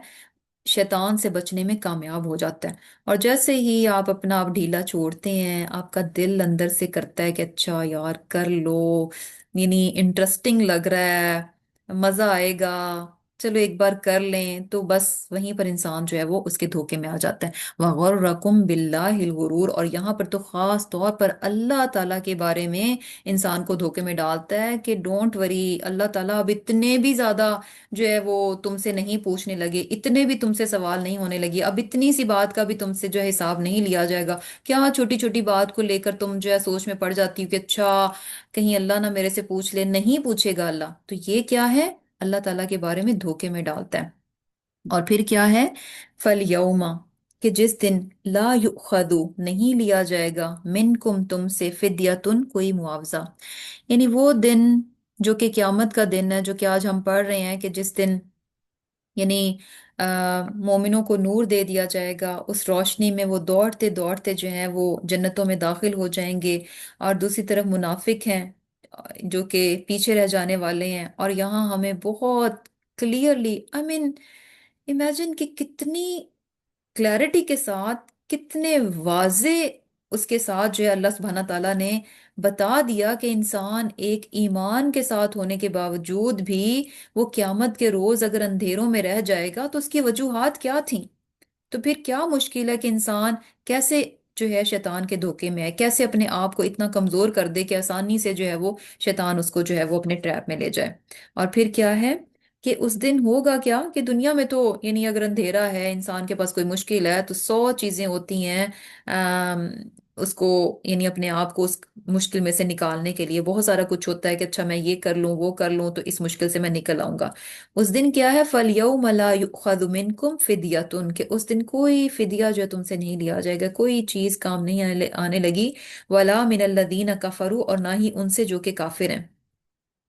شیطان سے بچنے میں کامیاب ہو جاتا ہے۔ اور جیسے ہی آپ اپنا آپ ڈھیلا چھوڑتے ہیں، آپ کا دل اندر سے کرتا ہے کہ اچھا یار کر لو، یعنی انٹرسٹنگ لگ رہا ہے، مزہ آئے گا، چلو ایک بار کر لیں، تو بس وہیں پر انسان جو ہے وہ اس کے دھوکے میں آ جاتا ہے۔ وَغَرَّكُمْ بِاللَّهِ الْغُرُورُ، اور یہاں پر تو خاص طور پر اللہ تعالیٰ کے بارے میں انسان کو دھوکے میں ڈالتا ہے کہ ڈونٹ وری، اللہ تعالیٰ اب اتنے بھی زیادہ جو ہے وہ تم سے نہیں پوچھنے لگے، اتنے بھی تم سے سوال نہیں ہونے لگے، اب اتنی سی بات کا بھی تم سے جو ہے حساب نہیں لیا جائے گا۔ کیا چھوٹی چھوٹی بات کو لے کر تم جو ہے سوچ میں پڑ جاتی ہو کہ اچھا کہیں اللہ نہ میرے سے پوچھ لے، نہیں پوچھے گا اللہ، تو یہ کیا ہے، اللہ تعالیٰ کے بارے میں دھوکے میں ڈالتا ہے۔ اور پھر کیا ہے، فَالْيَوْمَ، کہ جس دن لا یؤخذ، نہیں لیا جائے گا، منکم، تم سے، فدیتن، کوئی معاوضہ، یعنی وہ دن جو کہ قیامت کا دن ہے، جو کہ آج ہم پڑھ رہے ہیں کہ جس دن یعنی مومنوں کو نور دے دیا جائے گا، اس روشنی میں وہ دوڑتے دوڑتے جو ہیں وہ جنتوں میں داخل ہو جائیں گے، اور دوسری طرف منافق ہیں جو کہ پیچھے رہ جانے والے ہیں۔ اور یہاں ہمیں بہت کلیئرلی امیجن کہ کتنی کلیرٹی کے ساتھ، کتنے واضح اس کے ساتھ جو ہے اللہ سبحانہ تعالیٰ نے بتا دیا کہ انسان ایک ایمان کے ساتھ ہونے کے باوجود بھی وہ قیامت کے روز اگر اندھیروں میں رہ جائے گا تو اس کی وجوہات کیا تھیں، تو پھر کیا مشکل ہے کہ انسان کیسے جو ہے شیطان کے دھوکے میں ہے، کیسے اپنے آپ کو اتنا کمزور کر دے کہ آسانی سے جو ہے وہ شیطان اس کو جو ہے وہ اپنے ٹریپ میں لے جائے۔ اور پھر کیا ہے کہ اس دن ہوگا کیا کہ دنیا میں تو یعنی اگر اندھیرا ہے، انسان کے پاس کوئی مشکل ہے، تو 100 چیزیں ہوتی ہیں اس کو یعنی اپنے آپ کو اس مشکل میں سے نکالنے کے لیے، بہت سارا کچھ ہوتا ہے کہ اچھا میں یہ کر لوں وہ کر لوں تو اس مشکل سے میں نکل آؤں گا۔ اس دن کیا ہے، فَالْيَوْمَ لَا يُؤْخَذُ مِنْكُمْ فِدْيَةٌ، کہ اس دن کوئی فدیہ جو ہے تم سے نہیں لیا جائے گا، کوئی چیز کام نہیں آنے لگی، وَلَا مِنَ الَّذِينَ كَفَرُوا، اور نہ ہی ان سے جو کہ کافر ہیں۔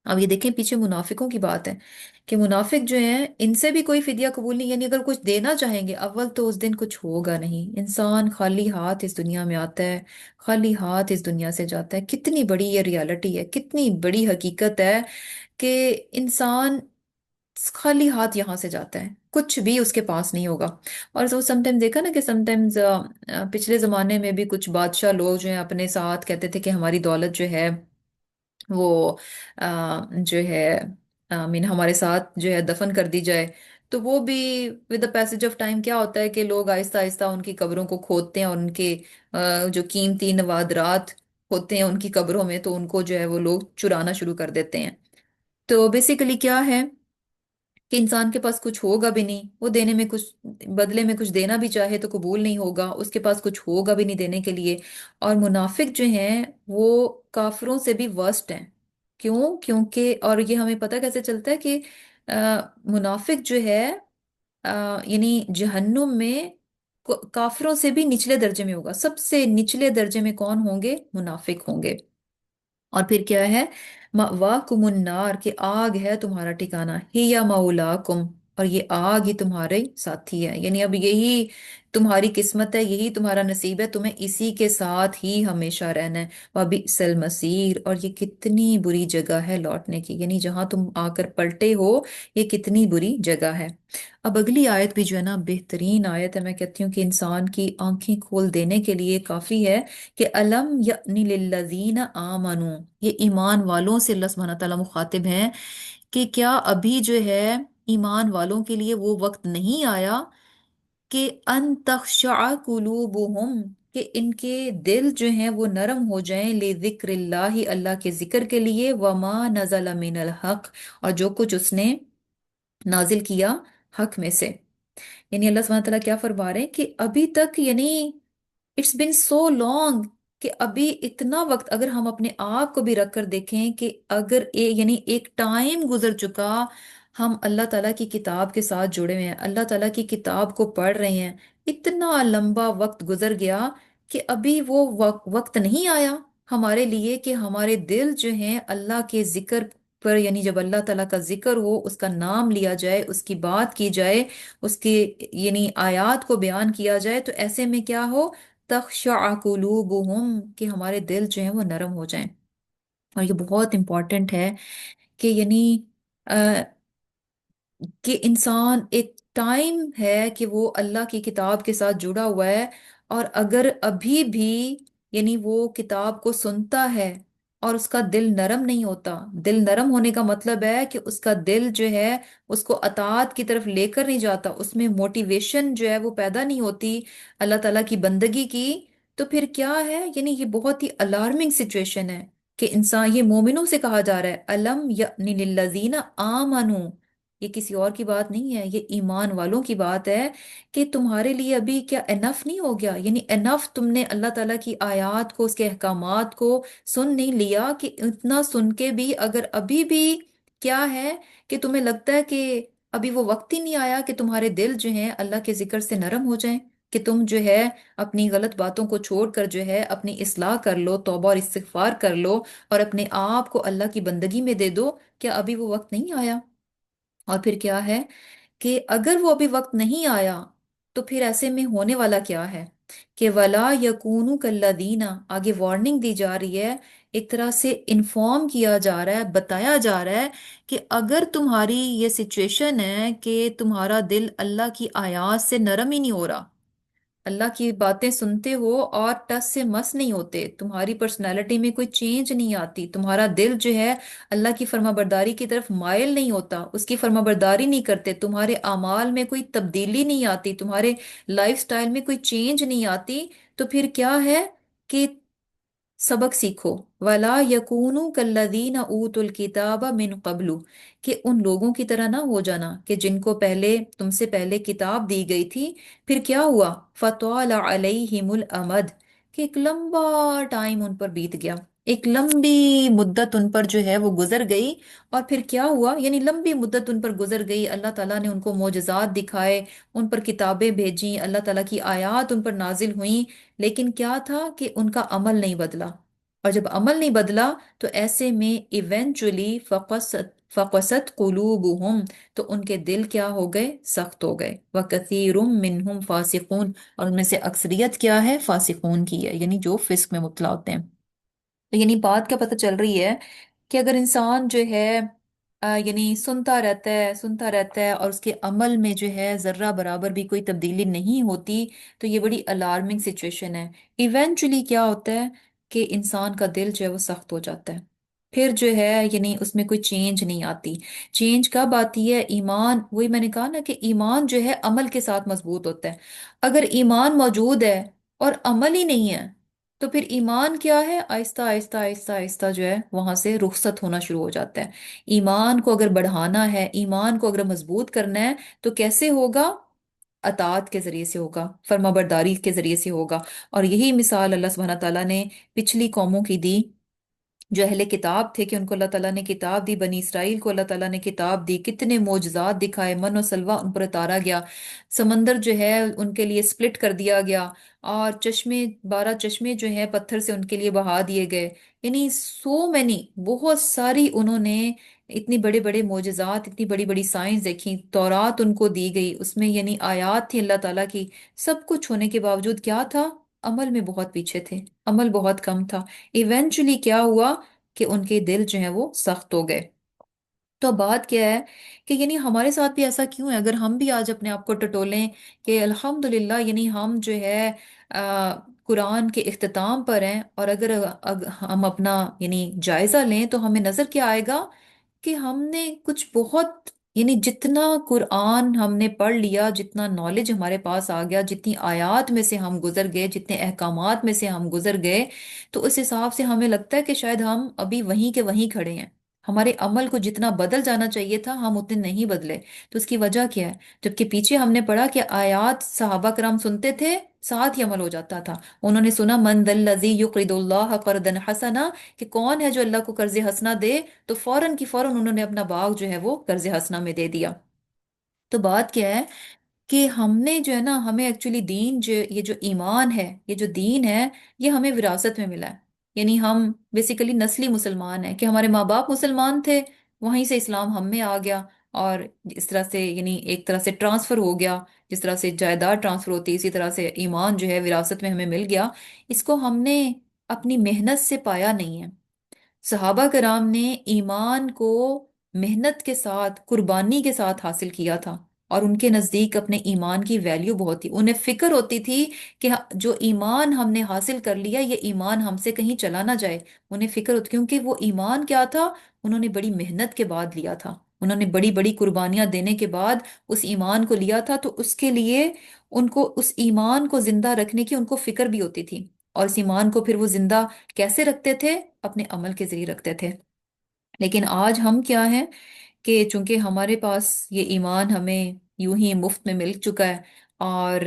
اب یہ دیکھیں پیچھے منافقوں کی بات ہے کہ منافق جو ہیں ان سے بھی کوئی فدیہ قبول نہیں، یعنی اگر کچھ دینا چاہیں گے اول تو اس دن کچھ ہوگا نہیں، انسان خالی ہاتھ اس دنیا میں آتا ہے، خالی ہاتھ اس دنیا سے جاتا ہے۔ کتنی بڑی یہ ریالٹی ہے، کتنی بڑی حقیقت ہے کہ انسان خالی ہاتھ یہاں سے جاتا ہے، کچھ بھی اس کے پاس نہیں ہوگا۔ اور سم ٹائم دیکھا نا کہ سم ٹائمز پچھلے زمانے میں بھی کچھ بادشاہ لوگ جو ہیں اپنے ساتھ کہتے تھے کہ ہماری دولت جو ہے وہ جو ہے مین ہمارے ساتھ جو ہے دفن کر دی جائے، تو وہ بھی with the passage of time کیا ہوتا ہے کہ لوگ آہستہ آہستہ ان کی قبروں کو کھودتے ہیں، اور ان کے جو قیمتی نوادرات ہوتے ہیں ان کی قبروں میں، تو ان کو جو ہے وہ لوگ چرانا شروع کر دیتے ہیں۔ تو بیسیکلی کیا ہے کہ انسان کے پاس کچھ ہوگا بھی نہیں، وہ دینے میں کچھ بدلے میں کچھ دینا بھی چاہے تو قبول نہیں ہوگا، اس کے پاس کچھ ہوگا بھی نہیں دینے کے لیے۔ اور منافق جو ہیں وہ کافروں سے بھی ورسٹ ہیں، کیوں؟ کیونکہ اور یہ ہمیں پتہ کیسے چلتا ہے کہ منافق جو ہے یعنی جہنم میں کافروں سے بھی نچلے درجے میں ہوگا، سب سے نچلے درجے میں کون ہوں گے؟ منافق ہوں گے۔ اور پھر کیا ہے، مَأْوَاكُمُ النَّارِ، کہ آگ ہے تمہارا ٹھکانہ، ہِیَ مَوْلَاكُمْ، اور یہ آگ ہی تمہارے ساتھی ہے، یعنی اب یہی تمہاری قسمت ہے، یہی تمہارا نصیب ہے، تمہیں اسی کے ساتھ ہی ہمیشہ رہنا ہے۔ وَبِئْسَ الْمَصِيرُ، اور یہ کتنی بری جگہ ہے لوٹنے کی، یعنی جہاں تم آ کر پلٹے ہو یہ کتنی بری جگہ ہے۔ اب اگلی آیت بھی جو ہے نا بہترین آیت ہے، میں کہتی ہوں کہ انسان کی آنکھیں کھول دینے کے لیے کافی ہے کہ الم یأنی للذین آمنو، یہ ایمان والوں سے اللہ سبحانہ تعالیٰ مخاطب ہیں کہ کیا ابھی جو ہے ایمان والوں کے لیے وہ وقت نہیں آیا کہ ان تخشع قلوبہم، کہ ان کے دل جو ہیں وہ نرم ہو جائیں، لذکر اللہ، اللہ کے ذکر کے لیے، وما نزل من الحق، اور جو کچھ اس نے نازل کیا حق میں سے۔ یعنی اللہ سبحانہ تعالیٰ کیا فرما رہے ہیں کہ ابھی تک یعنی اٹس بین سو لانگ، کہ ابھی اتنا وقت اگر ہم اپنے آپ کو بھی رکھ کر دیکھیں کہ اگر یعنی ایک ٹائم گزر چکا، ہم اللہ تعالیٰ کی کتاب کے ساتھ جڑے ہوئے ہیں، اللہ تعالیٰ کی کتاب کو پڑھ رہے ہیں، اتنا لمبا وقت گزر گیا کہ ابھی وہ وقت نہیں آیا ہمارے لیے کہ ہمارے دل جو ہیں اللہ کے ذکر پر یعنی جب اللہ تعالیٰ کا ذکر ہو، اس کا نام لیا جائے، اس کی بات کی جائے، اس کے یعنی آیات کو بیان کیا جائے، تو ایسے میں کیا ہو، تخشع قلوبہم، کہ ہمارے دل جو ہیں وہ نرم ہو جائیں۔ اور یہ بہت امپورٹنٹ ہے کہ یعنی کہ انسان ایک ٹائم ہے کہ وہ اللہ کی کتاب کے ساتھ جڑا ہوا ہے، اور اگر ابھی بھی یعنی وہ کتاب کو سنتا ہے اور اس کا دل نرم نہیں ہوتا، دل نرم ہونے کا مطلب ہے کہ اس کا دل جو ہے اس کو اطاعت کی طرف لے کر نہیں جاتا، اس میں موٹیویشن جو ہے وہ پیدا نہیں ہوتی اللہ تعالیٰ کی بندگی کی، تو پھر کیا ہے، یعنی یہ بہت ہی الارمنگ سچویشن ہے کہ انسان، یہ مومنوں سے کہا جا رہا ہے، الم یأن للذین آمنوا، یہ کسی اور کی بات نہیں ہے، یہ ایمان والوں کی بات ہے کہ تمہارے لیے ابھی کیا انف نہیں ہو گیا، یعنی انف تم نے اللہ تعالیٰ کی آیات کو، اس کے احکامات کو سن نہیں لیا، کہ اتنا سن کے بھی اگر ابھی بھی کیا ہے کہ تمہیں لگتا ہے کہ ابھی وہ وقت ہی نہیں آیا کہ تمہارے دل جو ہیں اللہ کے ذکر سے نرم ہو جائیں، کہ تم جو ہے اپنی غلط باتوں کو چھوڑ کر جو ہے اپنی اصلاح کر لو، توبہ اور استغفار کر لو، اور اپنے آپ کو اللہ کی بندگی میں دے دو، کیا ابھی وہ وقت نہیں آیا؟ اور پھر کیا ہے کہ اگر وہ ابھی وقت نہیں آیا تو پھر ایسے میں ہونے والا کیا ہے کہ ولا یکونو کالذین، آگے وارننگ دی جا رہی ہے، ایک طرح سے انفارم کیا جا رہا ہے، بتایا جا رہا ہے کہ اگر تمہاری یہ سچویشن ہے کہ تمہارا دل اللہ کی آیات سے نرم ہی نہیں ہو رہا، اللہ کی باتیں سنتے ہو اور ٹس سے مس نہیں ہوتے، تمہاری پرسنالٹی میں کوئی چینج نہیں آتی، تمہارا دل جو ہے اللہ کی فرما برداری کی طرف مائل نہیں ہوتا، اس کی فرما برداری نہیں کرتے، تمہارے اعمال میں کوئی تبدیلی نہیں آتی، تمہارے لائف سٹائل میں کوئی چینج نہیں آتی، تو پھر کیا ہے کہ سبق سیکھو، ولا یکونوا کالذین اوتوا الکتاب من قبل، کہ ان لوگوں کی طرح نہ ہو جانا کہ جن کو پہلے تم سے پہلے کتاب دی گئی تھی، پھر کیا ہوا، فطال علیہم الامد، کہ ایک لمبا ٹائم ان پر بیت گیا، ایک لمبی مدت ان پر جو ہے وہ گزر گئی، اور پھر کیا ہوا، یعنی لمبی مدت ان پر گزر گئی، اللہ تعالیٰ نے ان کو معجزات دکھائے، ان پر کتابیں بھیجیں، اللہ تعالیٰ کی آیات ان پر نازل ہوئیں، لیکن کیا تھا کہ ان کا عمل نہیں بدلا، اور جب عمل نہیں بدلا تو ایسے میں ایونچولی فقست قلوبہم، تو ان کے دل کیا ہو گئے، سخت ہو گئے، وَكَثِيرٌ مِّنْهُمْ فَاسِقُونَ، اور ان میں سے اکثریت کیا ہے، فاسقون کی ہے، یعنی جو فسق میں مبتلا ہوتے ہیں۔ تو یعنی بات کیا پتہ چل رہی ہے کہ اگر انسان جو ہے یعنی سنتا رہتا ہے، سنتا رہتا ہے، اور اس کے عمل میں جو ہے ذرہ برابر بھی کوئی تبدیلی نہیں ہوتی، تو یہ بڑی الارمنگ سچویشن ہے۔ ایونچولی کیا ہوتا ہے کہ انسان کا دل جو ہے وہ سخت ہو جاتا ہے، پھر جو ہے یعنی اس میں کوئی چینج نہیں آتی۔ چینج کب آتی ہے؟ ایمان، وہی میں نے کہا نا کہ ایمان جو ہے عمل کے ساتھ مضبوط ہوتا ہے، اگر ایمان موجود ہے اور عمل ہی نہیں ہے تو پھر ایمان کیا ہے، آہستہ آہستہ آہستہ آہستہ جو ہے وہاں سے رخصت ہونا شروع ہو جاتا ہے۔ ایمان کو اگر بڑھانا ہے، ایمان کو اگر مضبوط کرنا ہے، تو کیسے ہوگا؟ اطاعت کے ذریعے سے ہوگا، فرما برداری کے ذریعے سے ہوگا، اور یہی مثال اللہ سبحانہ تعالیٰ نے پچھلی قوموں کی دی جو اہل کتاب تھے، کہ ان کو اللہ تعالیٰ نے کتاب دی، بنی اسرائیل کو اللہ تعالیٰ نے کتاب دی، کتنے معجزات دکھائے، من و سلوہ ان پر اتارا گیا، سمندر جو ہے ان کے لیے سپلٹ کر دیا گیا، اور چشمے، 12 چشمے جو ہیں پتھر سے ان کے لیے بہا دیے گئے، یعنی سو مینی، بہت ساری انہوں نے اتنی بڑے بڑے معجزات، اتنی بڑی بڑی سائنس دیکھی، تورات ان کو دی گئی، اس میں یعنی آیات تھی اللہ تعالیٰ کی، سب کچھ ہونے کے باوجود کیا تھا، عمل میں بہت پیچھے تھے، عمل بہت کم تھا۔ ایونچولی کیا ہوا کہ ان کے دل جو ہیں وہ سخت ہو گئے۔ تو بات کیا ہے کہ یعنی ہمارے ساتھ بھی ایسا کیوں ہے؟ اگر ہم بھی آج اپنے آپ کو ٹٹولیں کہ الحمدللہ یعنی ہم جو ہے قرآن کے اختتام پر ہیں، اور اگر ہم اپنا یعنی جائزہ لیں تو ہمیں نظر کیا آئے گا کہ ہم نے کچھ بہت، یعنی جتنا قرآن ہم نے پڑھ لیا، جتنا نالج ہمارے پاس آ گیا، جتنی آیات میں سے ہم گزر گئے، جتنے احکامات میں سے ہم گزر گئے، تو اس حساب سے ہمیں لگتا ہے کہ شاید ہم ابھی وہیں کے وہیں کھڑے ہیں، ہمارے عمل کو جتنا بدل جانا چاہیے تھا ہم اتنے نہیں بدلے۔ تو اس کی وجہ کیا ہے؟ جبکہ پیچھے ہم نے پڑھا کہ آیات صحابہ کرام سنتے تھے، ساتھ ہی عمل ہو جاتا تھا، انہوں نے سنا من ذا الذی یقرض اللہ قرضا حسنا، کہ کون ہے جو اللہ کو قرض حسنا دے، تو فوراً کی فوراً انہوں نے اپنا باغ جو ہے وہ قرض حسنا میں دے دیا۔ تو بات کیا ہے کہ ہم نے جو ہے نا، ہمیں ایکچولی دین، جو یہ جو ایمان ہے، یہ جو دین ہے، یہ ہمیں وراثت میں ملا ہے، یعنی ہم بیسیکلی نسلی مسلمان ہیں، کہ ہمارے ماں باپ مسلمان تھے، وہیں سے اسلام ہم میں آ گیا، اور اس طرح سے یعنی ایک طرح سے ٹرانسفر ہو گیا، جس طرح سے جائیداد ٹرانسفر ہوتی ہے اسی طرح سے ایمان جو ہے وراثت میں ہمیں مل گیا۔ اس کو ہم نے اپنی محنت سے پایا نہیں ہے۔ صحابہ کرام نے ایمان کو محنت کے ساتھ، قربانی کے ساتھ حاصل کیا تھا، اور ان کے نزدیک اپنے ایمان کی ویلیو بہت تھی، انہیں فکر ہوتی تھی کہ جو ایمان ہم نے حاصل کر لیا یہ ایمان ہم سے کہیں چلا نہ جائے۔ انہیں فکر ہوتی، کیونکہ وہ ایمان کیا تھا، انہوں نے بڑی محنت کے بعد لیا تھا، انہوں نے بڑی بڑی قربانیاں دینے کے بعد اس ایمان کو لیا تھا، تو اس کے لیے ان کو اس ایمان کو زندہ رکھنے کی ان کو فکر بھی ہوتی تھی۔ اور اس ایمان کو پھر وہ زندہ کیسے رکھتے تھے؟ اپنے عمل کے ذریعے رکھتے تھے۔ لیکن آج ہم کیا ہیں کہ چونکہ ہمارے پاس یہ ایمان ہمیں یوں ہی مفت میں مل چکا ہے، اور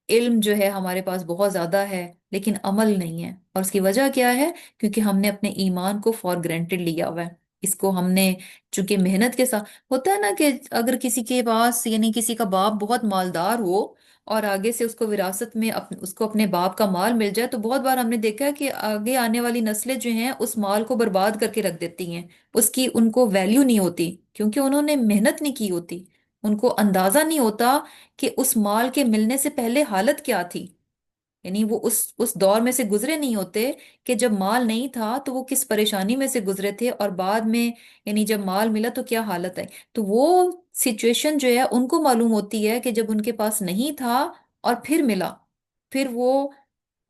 علم جو ہے ہمارے پاس بہت زیادہ ہے لیکن عمل نہیں ہے، اور اس کی وجہ کیا ہے؟ کیونکہ ہم نے اپنے ایمان کو فار گرانٹیڈ لیا ہوا ہے۔ اس کو ہم نے چونکہ محنت کے ساتھ ہوتا ہے نا کہ اگر کسی کے پاس یعنی کسی کا باپ بہت مالدار ہو اور آگے سے اس کو وراثت میں اس کو اپنے باپ کا مال مل جائے، تو بہت بار ہم نے دیکھا ہے کہ آگے آنے والی نسلیں جو ہیں اس مال کو برباد کر کے رکھ دیتی ہیں، اس کی ان کو ویلیو نہیں ہوتی کیونکہ انہوں نے محنت نہیں کی ہوتی، ان کو اندازہ نہیں ہوتا کہ اس مال کے ملنے سے پہلے حالت کیا تھی، یعنی وہ اس دور میں سے گزرے نہیں ہوتے کہ جب مال نہیں تھا تو وہ کس پریشانی میں سے گزرے تھے، اور بعد میں یعنی جب مال ملا تو کیا حالت ہے۔ تو وہ سچویشن جو ہے ان کو معلوم ہوتی ہے کہ جب ان کے پاس نہیں تھا اور پھر ملا، پھر وہ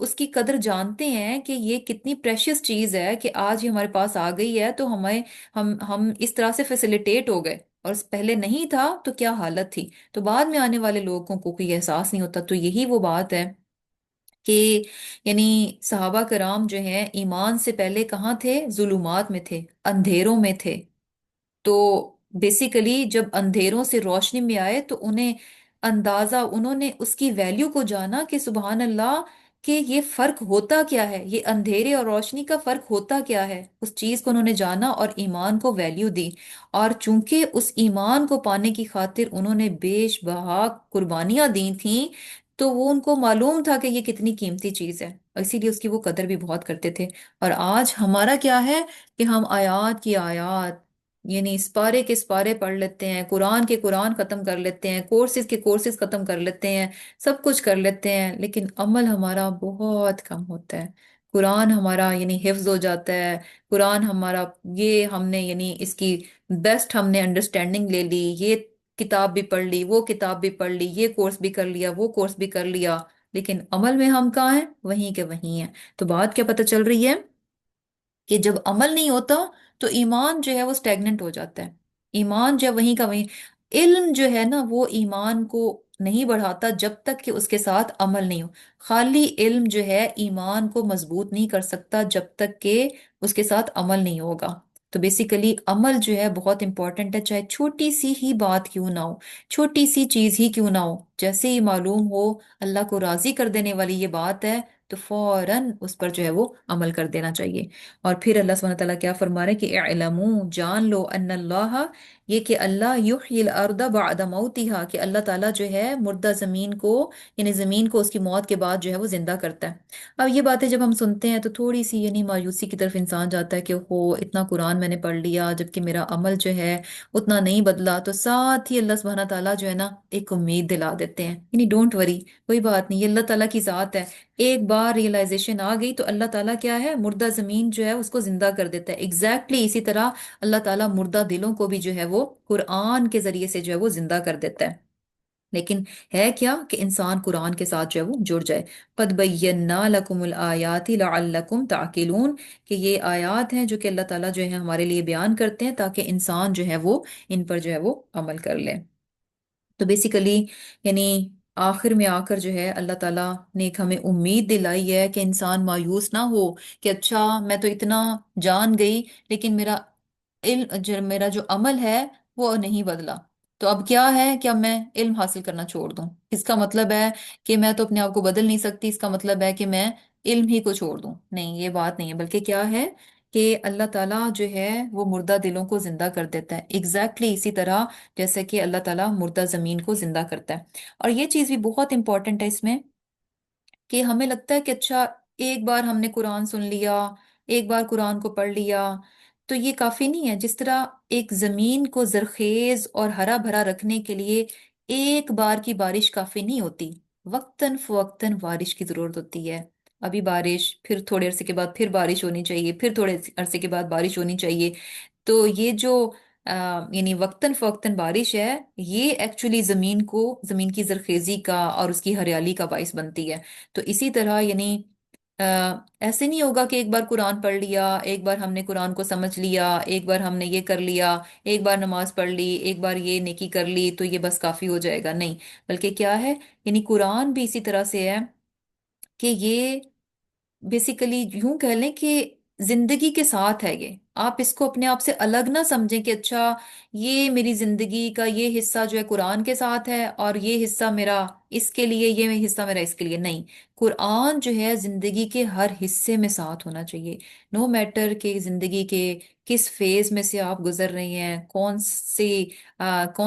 اس کی قدر جانتے ہیں کہ یہ کتنی پریشیس چیز ہے کہ آج یہ ہمارے پاس آ گئی ہے، تو ہمیں ہم اس طرح سے فیسیلیٹیٹ ہو گئے، اور پہلے نہیں تھا تو کیا حالت تھی۔ تو بعد میں آنے والے لوگوں کو کوئی احساس نہیں ہوتا۔ تو یہی وہ بات ہے کہ یعنی صحابہ کرام جو ہیں ایمان سے پہلے کہاں تھے؟ ظلمات میں تھے، اندھیروں میں تھے۔ تو بیسیکلی جب اندھیروں سے روشنی میں آئے تو انہیں اندازہ، انہوں نے اس کی ویلیو کو جانا کہ سبحان اللہ، کہ یہ فرق ہوتا کیا ہے، یہ اندھیرے اور روشنی کا فرق ہوتا کیا ہے، اس چیز کو انہوں نے جانا اور ایمان کو ویلیو دی۔ اور چونکہ اس ایمان کو پانے کی خاطر انہوں نے بیش بہا قربانیاں دی تھیں، تو وہ ان کو معلوم تھا کہ یہ کتنی قیمتی چیز ہے، اور اسی لیے اس کی وہ قدر بھی بہت کرتے تھے۔ اور آج ہمارا کیا ہے کہ ہم آیات کی آیات یعنی سپارے کے سپارے پڑھ لیتے ہیں، قرآن کے قرآن ختم کر لیتے ہیں، کورسز کے کورسز ختم کر لیتے ہیں، سب کچھ کر لیتے ہیں، لیکن عمل ہمارا بہت کم ہوتا ہے۔ قرآن ہمارا یعنی حفظ ہو جاتا ہے، قرآن ہمارا یہ ہم نے یعنی اس کی بیسٹ ہم نے انڈرسٹینڈنگ لے لی، یہ کتاب بھی پڑھ لی، وہ کتاب بھی پڑھ لی، یہ کورس بھی کر لیا، وہ کورس بھی کر لیا، لیکن عمل میں ہم کہاں ہیں؟ وہیں کے وہیں ہیں۔ تو بات کیا پتہ چل رہی ہے کہ جب عمل نہیں ہوتا تو ایمان جو ہے وہ سٹیگننٹ ہو جاتا ہے، ایمان جو ہے وہیں کا وہیں۔ علم جو ہے نا وہ ایمان کو نہیں بڑھاتا جب تک کہ اس کے ساتھ عمل نہیں ہو۔ خالی علم جو ہے ایمان کو مضبوط نہیں کر سکتا جب تک کہ اس کے ساتھ عمل نہیں ہوگا۔ تو بیسیکلی عمل جو ہے بہت امپورٹنٹ ہے، چاہے چھوٹی سی ہی بات کیوں نہ ہو، چھوٹی سی چیز ہی کیوں نہ ہو، جیسے ہی معلوم ہو اللہ کو راضی کر دینے والی یہ بات ہے تو فوراً اس پر جو ہے وہ عمل کر دینا چاہیے۔ اور پھر اللہ سبحانہ تعالیٰ کیا فرما رہے کہ اعلموا، جان لو، ان اللہ، یہ کہ اللہ یحیی الارض بعد موتها، کہ اللہ تعالیٰ جو ہے مردہ زمین کو یعنی زمین کو اس کی موت کے بعد جو ہے وہ زندہ کرتا ہے۔ اب یہ باتیں جب ہم سنتے ہیں تو تھوڑی سی یعنی مایوسی کی طرف انسان جاتا ہے کہ ہو اتنا قرآن میں نے پڑھ لیا جبکہ میرا عمل جو ہے اتنا نہیں بدلا، تو ساتھ ہی اللہ سبحانہ تعالیٰ جو ہے نا ایک امید دلا دیتے ہیں، یعنی ڈونٹ وری، کوئی بات نہیں، یہ اللہ تعالیٰ کی ذات ہے۔ ایک بار ریئلائزیشن آ گئی تو اللہ تعالیٰ کیا ہے، مردہ زمین جو ہے اس کو زندہ کر دیتا ہے۔ ایگزیکٹلی اسی طرح اللہ تعالیٰ مردہ دلوں کو بھی جو ہے وہ قرآن کے ذریعے سے جو ہے وہ زندہ کر دیتا ہے۔ لیکن ہے کیا کہ انسان قرآن کے ساتھ جو ہے وہ جڑ جائے۔ قد بینا لکم الآیات لعلکم تعقلون، کہ یہ آیات ہیں جو کہ اللہ تعالیٰ جو ہے ہمارے لیے بیان کرتے ہیں تاکہ انسان جو ہے وہ ان پر جو ہے وہ عمل کر لے۔ تو بیسیکلی یعنی آخر میں آ کر جو ہے اللہ تعالیٰ نے ایک ہمیں امید دلائی ہے کہ انسان مایوس نہ ہو کہ اچھا میں تو اتنا جان گئی لیکن میرا علم میرا جو عمل ہے وہ نہیں بدلا، تو اب کیا ہے کہ اب میں علم حاصل کرنا چھوڑ دوں، اس کا مطلب ہے کہ میں تو اپنے آپ کو بدل نہیں سکتی، اس کا مطلب ہے کہ میں علم ہی کو چھوڑ دوں؟ نہیں، یہ بات نہیں ہے، بلکہ کیا ہے کہ اللہ تعالیٰ جو ہے وہ مردہ دلوں کو زندہ کر دیتا ہے، ایگزیکٹلی اسی طرح جیسے کہ اللہ تعالیٰ مردہ زمین کو زندہ کرتا ہے۔ اور یہ چیز بھی بہت امپورٹنٹ ہے اس میں کہ ہمیں لگتا ہے کہ اچھا ایک بار ہم نے قرآن سن لیا، ایک بار قرآن کو پڑھ لیا تو یہ کافی نہیں ہے؟ جس طرح ایک زمین کو زرخیز اور ہرا بھرا رکھنے کے لیے ایک بار کی بارش کافی نہیں ہوتی، وقتاً فوقتاً بارش کی ضرورت ہوتی ہے۔ ابھی بارش، پھر تھوڑے عرصے کے بعد پھر بارش ہونی چاہیے، پھر تھوڑے عرصے کے بعد بارش ہونی چاہیے۔ تو یہ جو یعنی وقتاً فوقتاً بارش ہے، یہ ایکچولی زمین کو، زمین کی زرخیزی کا اور اس کی ہریالی کا باعث بنتی ہے۔ تو اسی طرح یعنی آ، ایسے نہیں ہوگا کہ ایک بار قرآن پڑھ لیا، ایک بار ہم نے قرآن کو سمجھ لیا، ایک بار ہم نے یہ کر لیا، ایک بار نماز پڑھ لی، ایک بار یہ نیکی کر لی تو یہ بس کافی ہو جائے گا، نہیں۔ بلکہ کیا ہے، یعنی قرآن بھی اسی طرح سے ہے کہ یہ بیسیکلی یوں کہہ لیں کہ زندگی کے ساتھ ہے یہ۔ آپ اس کو اپنے آپ سے الگ نہ سمجھیں کہ اچھا یہ میری زندگی کا یہ حصہ جو ہے قرآن کے ساتھ ہے اور یہ حصہ میرا اس کے لیے، یہ حصہ میرا اس کے لیے، نہیں۔ قرآن جو ہے زندگی کے ہر حصے میں ساتھ ہونا چاہیے، نو میٹر کہ زندگی کے کس فیز میں سے آپ گزر رہے ہیں، کون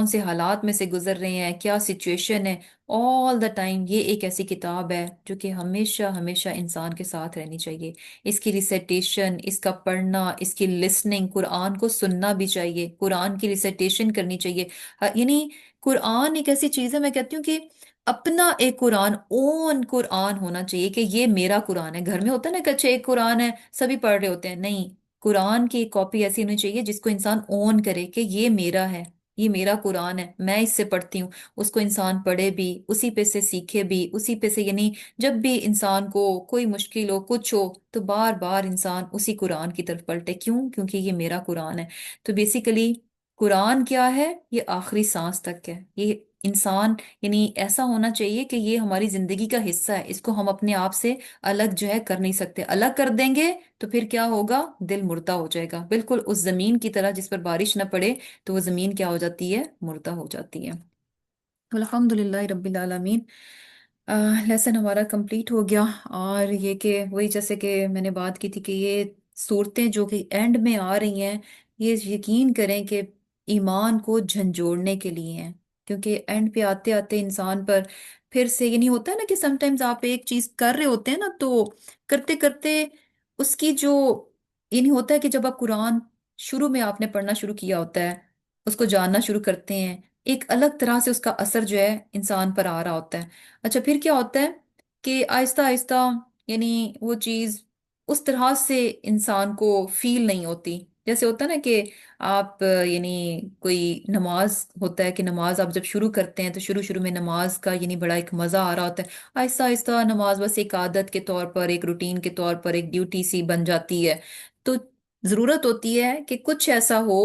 سے حالات میں سے گزر رہے ہیں، کیا سچویشن ہے، آل دا ٹائم یہ ایک ایسی کتاب ہے جو کہ ہمیشہ ہمیشہ انسان کے ساتھ رہنی چاہیے۔ اس کی ریسیٹیشن، اس کا پڑھنا، اس کی لسننگ، قرآن کو سننا بھی چاہیے، قرآن کی ریسیٹیشن کرنی چاہیے۔ یعنی قرآن ایک ایسی چیز ہے، میں کہتی ہوں کہ اپنا ایک قرآن، اون قرآن ہونا چاہیے کہ یہ میرا قرآن ہے۔ گھر میں ہوتا ہے نا کہ اچھا ایک قرآن ہے سبھی پڑھ رہے ہوتے ہیں، نہیں۔ قرآن کی ایک کاپی ایسی ہونی چاہیے جس کو انسان اون کرے کہ یہ میرا ہے، یہ میرا قرآن ہے، میں اس سے پڑھتی ہوں۔ اس کو انسان پڑھے بھی، اسی پہ سے سیکھے بھی، اسی پہ سے یعنی جب بھی انسان کو کوئی مشکل ہو، کچھ ہو، تو بار بار انسان اسی قرآن کی طرف پلٹے، کیوں؟ کیونکہ یہ میرا قرآن ہے۔ تو بیسیکلی قرآن کیا ہے؟ یہ آخری سانس تک ہے۔ یہ انسان یعنی ایسا ہونا چاہیے کہ یہ ہماری زندگی کا حصہ ہے، اس کو ہم اپنے آپ سے الگ جو ہے کر نہیں سکتے۔ الگ کر دیں گے تو پھر کیا ہوگا؟ دل مردہ ہو جائے گا، بالکل اس زمین کی طرح جس پر بارش نہ پڑے تو وہ زمین کیا ہو جاتی ہے؟ مردہ ہو جاتی ہے۔ الحمد للہ رب العالمین۔ لیسن ہمارا کمپلیٹ ہو گیا، اور یہ کہ وہی جیسے کہ میں نے بات کی تھی کہ یہ صورتیں جو کہ اینڈ میں آ رہی ہیں، یہ یقین کریں کہ ایمان کو جھنجھوڑنے کے لیے ہیں، کیونکہ اینڈ پہ آتے آتے انسان پر پھر سے یہ نہیں ہوتا ہے نا کہ سم ٹائمز آپ ایک چیز کر رہے ہوتے ہیں نا، تو کرتے کرتے اس کی جو یہ نہیں ہوتا ہے کہ جب آپ قرآن شروع میں آپ نے پڑھنا شروع کیا ہوتا ہے، اس کو جاننا شروع کرتے ہیں، ایک الگ طرح سے اس کا اثر جو ہے انسان پر آ رہا ہوتا ہے۔ اچھا پھر کیا ہوتا ہے کہ آہستہ آہستہ یعنی وہ چیز اس طرح سے انسان کو فیل نہیں ہوتی، جیسے ہوتا ہے نا کہ آپ یعنی کوئی نماز ہوتا ہے کہ نماز آپ جب شروع کرتے ہیں تو شروع شروع میں نماز کا یعنی بڑا ایک مزہ آ رہا ہوتا ہے، آہستہ آہستہ نماز بس ایک عادت کے طور پر، ایک روٹین کے طور پر، ایک ڈیوٹی سی بن جاتی ہے۔ تو ضرورت ہوتی ہے کہ کچھ ایسا ہو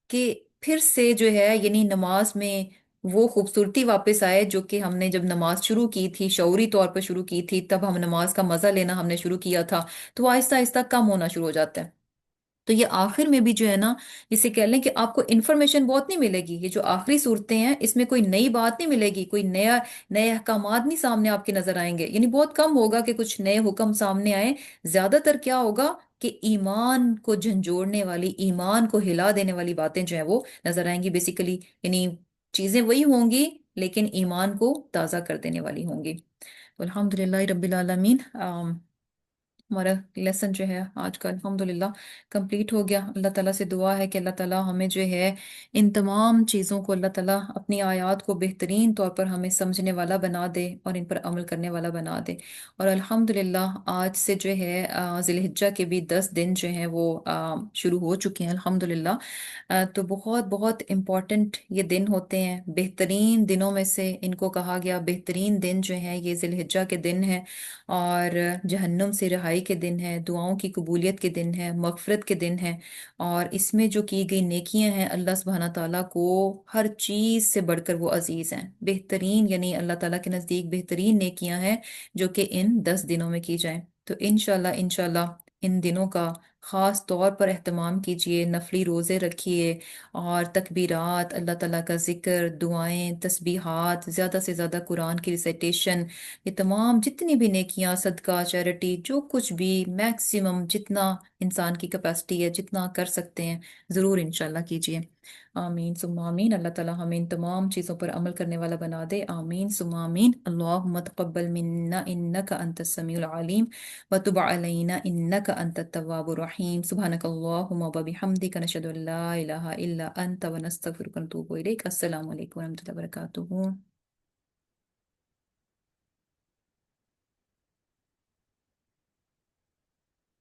کہ پھر سے جو ہے یعنی نماز میں وہ خوبصورتی واپس آئے جو کہ ہم نے جب نماز شروع کی تھی، شعوری طور پر شروع کی تھی، تب ہم نماز کا مزہ لینا ہم نے شروع کیا تھا، تو وہ آہستہ آہستہ کم ہونا شروع ہو جاتا ہے۔ تو یہ آخر میں بھی جو ہے نا، جسے کہہ لیں کہ آپ کو انفارمیشن بہت نہیں ملے گی، یہ جو آخری صورتیں ہیں اس میں کوئی نئی بات نہیں ملے گی، کوئی نئے احکامات نہیں سامنے آپ کے نظر آئیں گے، یعنی بہت کم ہوگا کہ کچھ نئے حکم سامنے آئیں۔ زیادہ تر کیا ہوگا کہ ایمان کو جھنجھوڑنے والی، ایمان کو ہلا دینے والی باتیں جو ہیں وہ نظر آئیں گی بیسیکلی، یعنی چیزیں وہی ہوں گی لیکن ایمان کو تازہ کر دینے والی ہوں گی۔ الحمد للہ رب العالمین۔ ہمارا لیسن جو ہے آج کا الحمدللہ کمپلیٹ ہو گیا۔ اللہ تعالیٰ سے دعا ہے کہ اللہ تعالیٰ ہمیں جو ہے ان تمام چیزوں کو، اللہ تعالیٰ اپنی آیات کو بہترین طور پر ہمیں سمجھنے والا بنا دے اور ان پر عمل کرنے والا بنا دے۔ اور الحمدللہ آج سے جو ہے ذی الحجہ کے بھی 10 دن جو ہیں وہ شروع ہو چکے ہیں الحمدللہ۔ تو بہت بہت امپورٹنٹ یہ دن ہوتے ہیں، بہترین دنوں میں سے ان کو کہا گیا، بہترین دن جو ہیں یہ ذی الحجہ کے دن ہیں، اور جہنم سے رہائی کے دن ہے، دعاؤں کی قبولیت کے دن ہے، مغفرت کے دن ہے، اور اس میں جو کی گئی نیکیاں ہیں اللہ سبحانہ تعالیٰ کو ہر چیز سے بڑھ کر وہ عزیز ہیں، بہترین یعنی اللہ تعالیٰ کے نزدیک بہترین نیکیاں ہیں جو کہ ان 10 دنوں میں کی جائیں۔ تو انشاءاللہ ان دنوں کا خاص طور پر اہتمام کیجئے، نفلی روزے رکھیے، اور تکبیرات، اللہ تعالیٰ کا ذکر، دعائیں، تسبیحات، زیادہ سے زیادہ قرآن کی ریسیٹیشن، یہ تمام جتنی بھی نیکیاں، صدقہ، چیریٹی، جو کچھ بھی میکسیمم جتنا انسان کی کیپیسٹی ہے، جتنا کر سکتے ہیں ضرور انشاءاللہ کیجیے۔ آمین ثم آمین۔ اللہ تعالیٰ ہمیں ان تمام چیزوں پر عمل کرنے والا بنا دے، آمین ثم آمین۔ اللہم تقبل منا انک انت السمیع العلیم وتب علینا انک انت التواب الرحیم، سبحانک اللہم وبحمدک، نشہد ان لا الہ الا انت ونستغفرک ونتوب الیک۔ السلام علیکم ورحمۃ اللہ وبرکاتہ۔